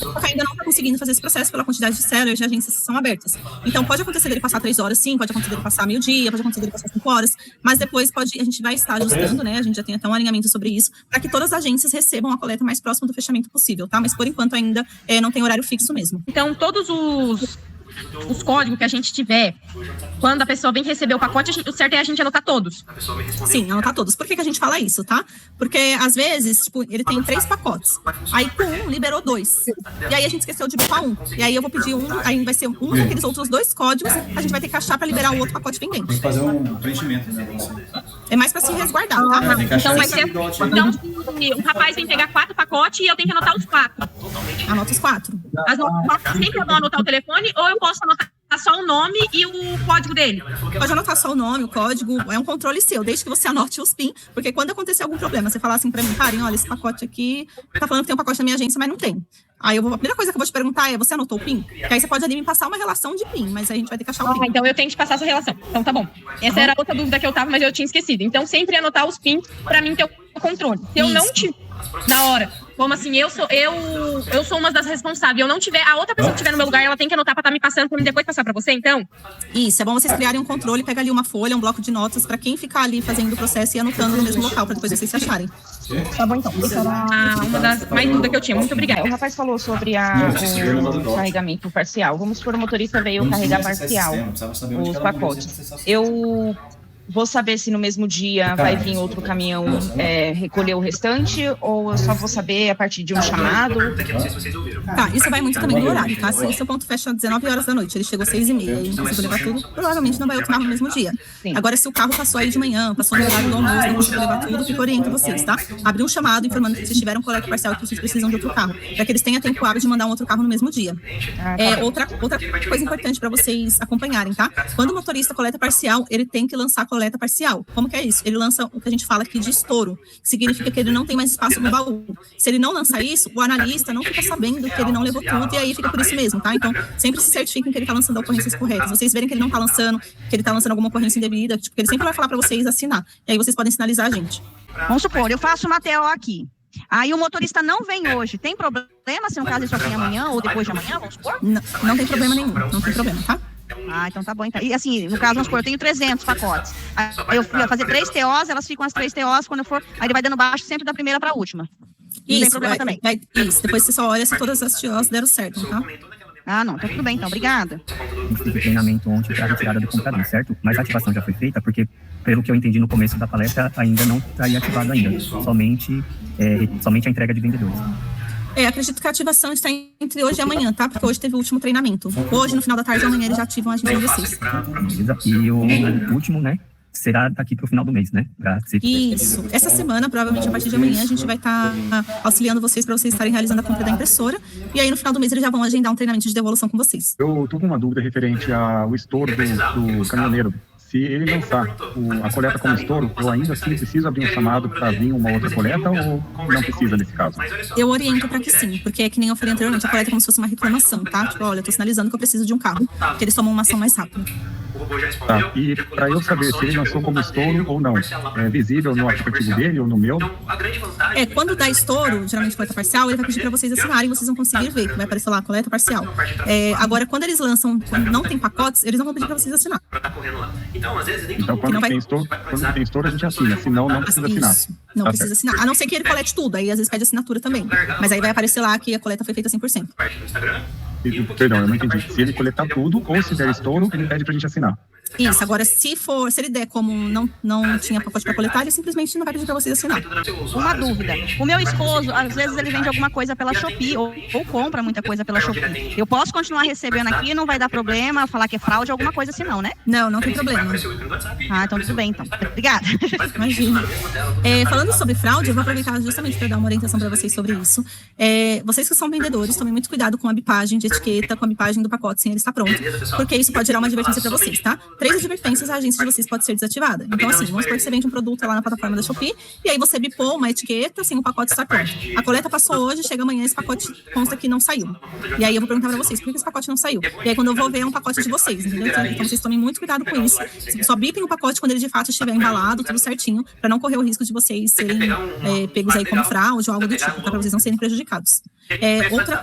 Porque ainda não está conseguindo fazer esse processo pela quantidade de sellers de agências que são abertas. Então, pode acontecer dele passar 3 horas, sim, pode acontecer dele passar meio-dia, pode acontecer dele passar 5 horas, mas depois a gente vai estar ajustando, né? A gente já tem até um alinhamento sobre isso, para que todas as agências recebam a coleta mais próximo do fechamento possível, tá? Mas, por enquanto, ainda não tem horário fixo mesmo. Então, todos os códigos que a gente tiver, quando a pessoa vem receber o pacote, o certo é a gente anotar todos. Sim, anotar todos. Por que a gente fala isso, tá? Porque, às vezes, tipo, ele tem 3 pacotes. Aí, com um, liberou 2. E aí, a gente esqueceu de bipar um. E aí, eu vou pedir aí vai ser um daqueles outros 2 códigos, a gente vai ter que achar para liberar o outro pacote pendente. Tem que fazer um preenchimento, né? É mais para se resguardar, tá? Então, vai ser... Então, um rapaz vem pegar 4 pacotes e eu tenho que anotar os 4. Anota os 4. Sempre eu vou anotar o telefone ou eu posso anotar só o nome e o código dele? Pode anotar só o nome, o código, é um controle seu, desde que você anote os PIN, porque quando acontecer algum problema, você falar assim pra mim, Karen, olha, esse pacote aqui, tá falando que tem um pacote na minha agência, mas não tem. Aí a primeira coisa que eu vou te perguntar é, você anotou o PIN? Porque aí você pode ali me passar uma relação de PIN, mas aí a gente vai ter que achar o PIN. Então eu tenho que passar essa relação. Então tá bom. Essa era outra dúvida que eu tava, mas eu tinha esquecido. Então sempre anotar os PIN pra mim ter o controle. Se eu não tiver na hora, como assim, eu sou uma das responsáveis, eu não tiver, a outra pessoa que estiver no meu lugar, ela tem que anotar pra estar me passando, pra mim depois passar pra você, então? Isso, é bom vocês criarem um controle, pega ali uma folha, um bloco de notas, pra quem ficar ali fazendo o processo e anotando no mesmo local, pra depois vocês se acharem. Tá bom, então. Essa era uma das mais dúvidas que eu tinha. Muito obrigada. O rapaz falou sobre o carregamento parcial. Vamos supor, o motorista veio carregar parcial os pacotes. Eu vou saber se no mesmo dia vai vir outro caminhão recolher o restante, ou eu só vou saber a partir de um chamado? Tá, isso vai muito também do horário, tá? Se o seu ponto fecha às 19 horas da noite, ele chegou às 6h30 e não conseguiu levar tudo, provavelmente não vai outro carro no mesmo dia. Sim. Agora, se o carro passou aí de manhã, passou no horário do almoço, não conseguiu levar tudo, fica oriento vocês, tá? Abrir um chamado informando que vocês tiveram um coleta parcial e que vocês precisam de outro carro, para que eles tenham tempo hábil de mandar um outro carro no mesmo dia. Outra coisa importante para vocês acompanharem, tá? Quando o motorista coleta parcial, ele tem que lançar coleta parcial. Como que é isso? Ele lança o que a gente fala aqui de estouro, que significa que ele não tem mais espaço no baú. Se ele não lançar isso, o analista não fica sabendo que ele não levou tudo e aí fica por isso mesmo, tá? Então, sempre se certifiquem que ele tá lançando ocorrências corretas. Vocês verem que ele não tá lançando, que ele tá lançando alguma ocorrência indevida, tipo, ele sempre vai falar para vocês assinar. E aí vocês podem sinalizar a gente. Vamos supor, eu faço uma TO aqui. Aí o motorista não vem hoje. Tem problema se no caso ele só vem amanhã ou depois de amanhã, vamos supor? Não tem problema nenhum, não tem problema, tá? Ah, então tá bom. Então. E assim, no caso, vamos supor, eu tenho 300 pacotes. Aí eu ia fazer 3 TOs, elas ficam as 3 TOs, quando eu for, aí ele vai dando baixo sempre da primeira pra última. Não tem problema também. Isso, depois você só olha se todas as TOs deram certo, tá? Ah, não, tá tudo bem, então, obrigada. A gente teve treinamento ontem para a retirada do computador, certo? Mas a ativação já foi feita, porque, pelo que eu entendi no começo da palestra, ainda não estaria ativado ainda. Somente a entrega de vendedores. Acredito que a ativação está entre hoje e amanhã, tá? Porque hoje teve o último treinamento. Hoje, no final da tarde e amanhã, eles já ativam a agência de vocês. E o último, né? Será daqui para o final do mês, né? Isso. Essa semana, provavelmente a partir de amanhã, a gente vai estar auxiliando vocês para vocês estarem realizando a compra da impressora. E aí, no final do mês, eles já vão agendar um treinamento de devolução com vocês. Eu tô com uma dúvida referente ao estouro do caminhoneiro. se ele lançar a coleta como estouro, eu ainda assim preciso abrir um chamado para vir uma outra coleta ou não precisa nesse caso? Eu oriento para que sim, porque é que nem eu falei anteriormente, a coleta é como se fosse uma reclamação, tá? Tipo, olha, eu tô sinalizando que eu preciso de um carro, porque eles tomam uma ação mais rápida. Tá, e para eu saber se ele lançou como estouro ou não, é visível no aplicativo dele ou no meu? Quando dá estouro, geralmente coleta parcial, ele vai pedir para vocês assinarem e vocês vão conseguir ver, vai aparecer lá, coleta parcial. Agora, quando eles lançam, quando não tem pacotes, eles não vão pedir para vocês assinar. Então, quando tem estouro, a gente assina, senão não precisa assinar. Isso, não precisa assinar, a não ser que ele colete tudo, aí às vezes pede assinatura também. Mas aí vai aparecer lá que a coleta foi feita 100%. Perdão, eu não entendi. Se ele coletar tudo ou se der estouro, ele pede pra gente assinar. Isso, agora se ele der como não tinha pacote para coletar, ele simplesmente não vai pedir para vocês assinar. Uma dúvida. O meu esposo, às vezes ele vende alguma coisa pela Shopee ou compra muita coisa pela Shopee. Eu posso continuar recebendo aqui, não vai dar problema falar que é fraude, alguma coisa assim não, né? Não tem problema. Ah, então tudo bem, então. Obrigada. Imagina. Falando sobre fraude, eu vou aproveitar justamente para dar uma orientação para vocês sobre isso. Vocês que são vendedores, tomem muito cuidado com a bipagem de etiqueta, com a bipagem do pacote sem ele estar pronto, porque isso pode gerar uma advertência para vocês, tá? 3 advertências, a agência de vocês pode ser desativada. Então, assim, vamos supor que você vende um produto lá na plataforma da Shopee, e aí você bipou uma etiqueta sem o pacote estar pronto. A coleta passou hoje, chega amanhã, esse pacote consta que não saiu. E aí eu vou perguntar pra vocês, por que esse pacote não saiu? E aí quando eu vou ver, é um pacote de vocês, entendeu? Então vocês tomem muito cuidado com isso. Só bipem o pacote quando ele de fato estiver embalado, tudo certinho, pra não correr o risco de vocês serem pegos aí como fraude ou algo do tipo, tá? Pra vocês não serem prejudicados.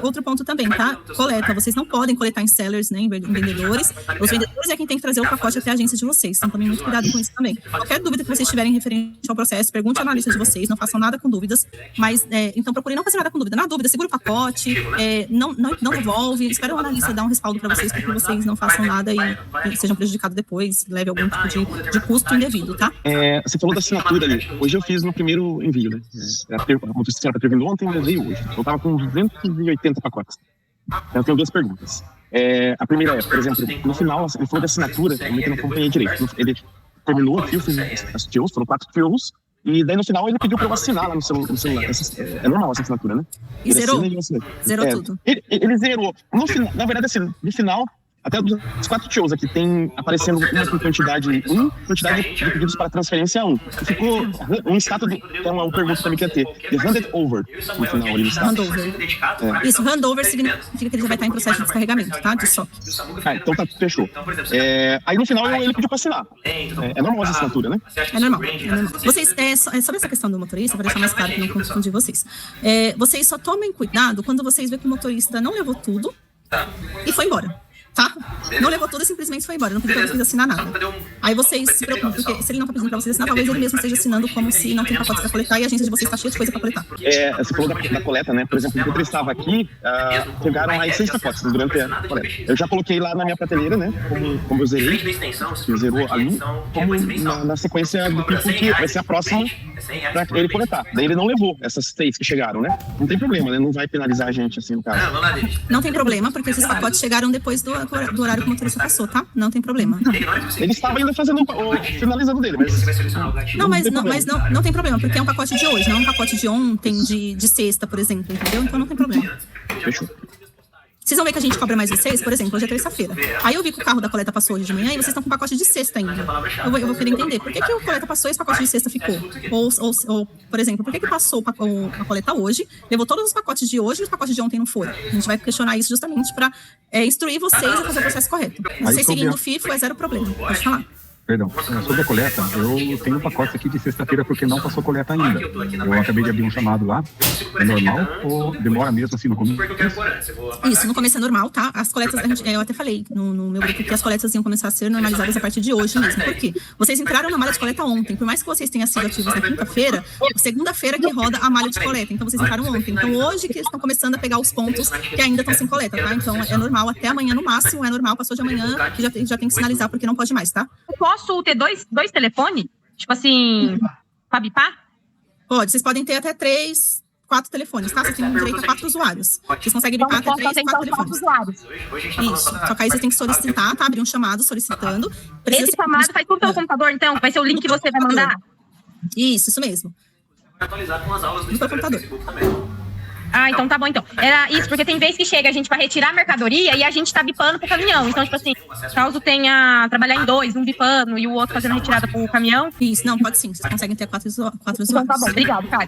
Outro ponto também, tá? Coleta. Vocês não podem coletar em sellers, né? Em vendedores. Os vendedores é quem tem que trazer o pacote até a agência de vocês. Então, tomem muito cuidado com isso também. Qualquer dúvida que vocês tiverem referente ao processo, pergunte ao analista de vocês, não façam nada com dúvidas. Mas, então, procurem não fazer nada com dúvida. Na dúvida, segura o pacote, não devolve. Espera o analista dar um respaldo para vocês, para que vocês não façam nada e sejam prejudicados depois, leve algum tipo de custo indevido, tá? Você falou da assinatura ali. Hoje eu fiz no primeiro envio, né? A motorista era para ter vindo ontem, mas veio hoje. Eu tava com 280 pacotes. Então, eu tenho duas perguntas. A primeira é, por exemplo, no final, ele falou da assinatura, eu meio que não acompanhei direito. Ele terminou aqui, eu fiz as TOs, foram 4 TOs, e daí no final ele pediu para eu assinar lá no celular. É normal essa assinatura, né? E zerou? Zerou tudo. Ele zerou. No final, na verdade, assim, no final, até os 4 shows aqui tem aparecendo uma com quantidade de pedidos para transferência 1. Ficou um status, então é uma pergunta também que ia ter. The handed over, no final ali no status. Handover. Isso, handover significa que ele já vai estar em processo de descarregamento, tá? De SOC. Então tá, fechou. Aí no final ele pediu para assinar. É normal essa assinatura, né? É normal. Vocês, sobre essa questão do motorista, para deixar mais claro que não confundir vocês. Vocês só tomem cuidado quando vocês veem que o motorista não levou tudo e foi embora. Tá? Não levou tudo e simplesmente foi embora. Não pediu pra vocês assinar nada. Aí vocês se preocupam, porque se ele não tá pedindo pra vocês assinar, talvez ele mesmo esteja assinando como se não tem pacotes pra coletar e a agência de vocês tá cheia de coisa pra coletar. Você falou da coleta, né? Por exemplo, enquanto eu estava aqui, chegaram aí 6 pacotes durante a coleta. Eu já coloquei lá na minha prateleira, né? Como eu zerei, que zerou ali, como na sequência do tipo que vai ser a próxima pra ele coletar. Daí ele não levou essas 6 que chegaram, né? Não tem problema, né? Não vai penalizar a gente assim no caso. Não tem problema, porque esses pacotes chegaram depois do horário que o motorista passou, tá? Não tem problema. Ele estava ainda fazendo finalizando dele, mas... Não tem problema, porque é um pacote de hoje, não é um pacote de ontem, de sexta, por exemplo, entendeu? Então não tem problema. Fechou. Vocês vão ver que a gente cobra mais vocês, por exemplo, hoje é terça-feira. Aí eu vi que o carro da coleta passou hoje de manhã e vocês estão com pacote de sexta ainda. Eu vou querer entender, por que o coleta passou e esse pacote de sexta ficou? Ou por exemplo, por que passou a coleta hoje, levou todos os pacotes de hoje e os pacotes de ontem não foram? A gente vai questionar isso justamente para instruir vocês a fazer o processo correto. Vocês seguindo o FIFO é zero problema, pode falar. Perdão, sobre a coleta, eu tenho pacotes aqui de sexta-feira porque não passou coleta ainda. Eu acabei de abrir um chamado lá. É normal ou demora mesmo assim no começo? Isso, no começo é normal, tá? As coletas, eu até falei no meu grupo que as coletas iam começar a ser normalizadas a partir de hoje mesmo. Por quê? Vocês entraram na malha de coleta ontem. Por mais que vocês tenham sido ativos na quinta-feira, segunda-feira que roda a malha de coleta. Então vocês entraram ontem. Então hoje que eles estão começando a pegar os pontos que ainda estão sem coleta, tá? Então é normal, até amanhã no máximo, é normal, passou de amanhã, que já tem que sinalizar porque não pode mais, tá? Posso ter dois telefones? Tipo assim, pra bipar? Pode, vocês podem ter até 3, 4 telefones, tá? Vocês têm direito a 4 usuários. Vocês conseguem bipar até 3, 4 telefones. Isso. Só que aí vocês têm que solicitar, tá? Abrir um chamado solicitando. Esse chamado faz tudo pelo computador, então? Vai ser o link que você vai mandar? Isso mesmo. Atualizar com as aulas do computador. Ah, então tá bom, então. Era isso, porque tem vez que chega a gente pra retirar a mercadoria e a gente tá bipando pro caminhão. Então, tipo assim, caso tenha trabalhar em dois, um bipando e o outro fazendo a retirada pro caminhão. Isso, não, pode sim. Vocês conseguem ter 4 usuários. Então tá bom, obrigado, Karen.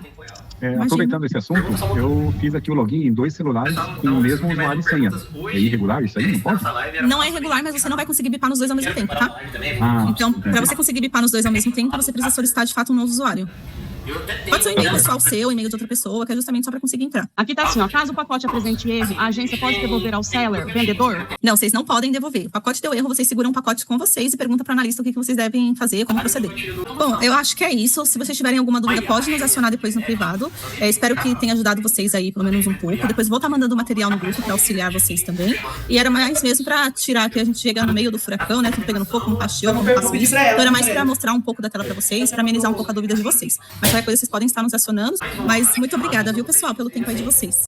Aproveitando esse assunto, eu fiz aqui o login em 2 celulares com o mesmo usuário e senha. É irregular isso aí? Não pode? Não é irregular, mas você não vai conseguir bipar nos 2 ao mesmo tempo, tá? Ah, Então, para você conseguir bipar nos 2 ao mesmo tempo, você precisa solicitar de fato um novo usuário. Pode ser um e-mail pessoal seu, e-mail de outra pessoa, que é justamente só para conseguir entrar. Aqui tá assim, ó, caso o pacote apresente erro, a agência pode devolver ao seller, vendedor? Não, vocês não podem devolver. O pacote deu erro, vocês seguram um pacote com vocês e perguntam para o analista o que vocês devem fazer, como proceder. Bom, eu acho que é isso. Se vocês tiverem alguma dúvida, pode nos acionar depois no privado. Espero que tenha ajudado vocês aí, pelo menos um pouco. Depois vou estar mandando material no grupo para auxiliar vocês também. E era mais mesmo para tirar que a gente chega no meio do furacão, né? Tudo pegando fogo, como cachorro, como paciente. Então era mais para mostrar um pouco da tela para vocês, para amenizar um pouco a dúvida de vocês. Mas qualquer coisa vocês podem estar nos acionando. Mas muito obrigada, viu, pessoal, pelo tempo aí de vocês.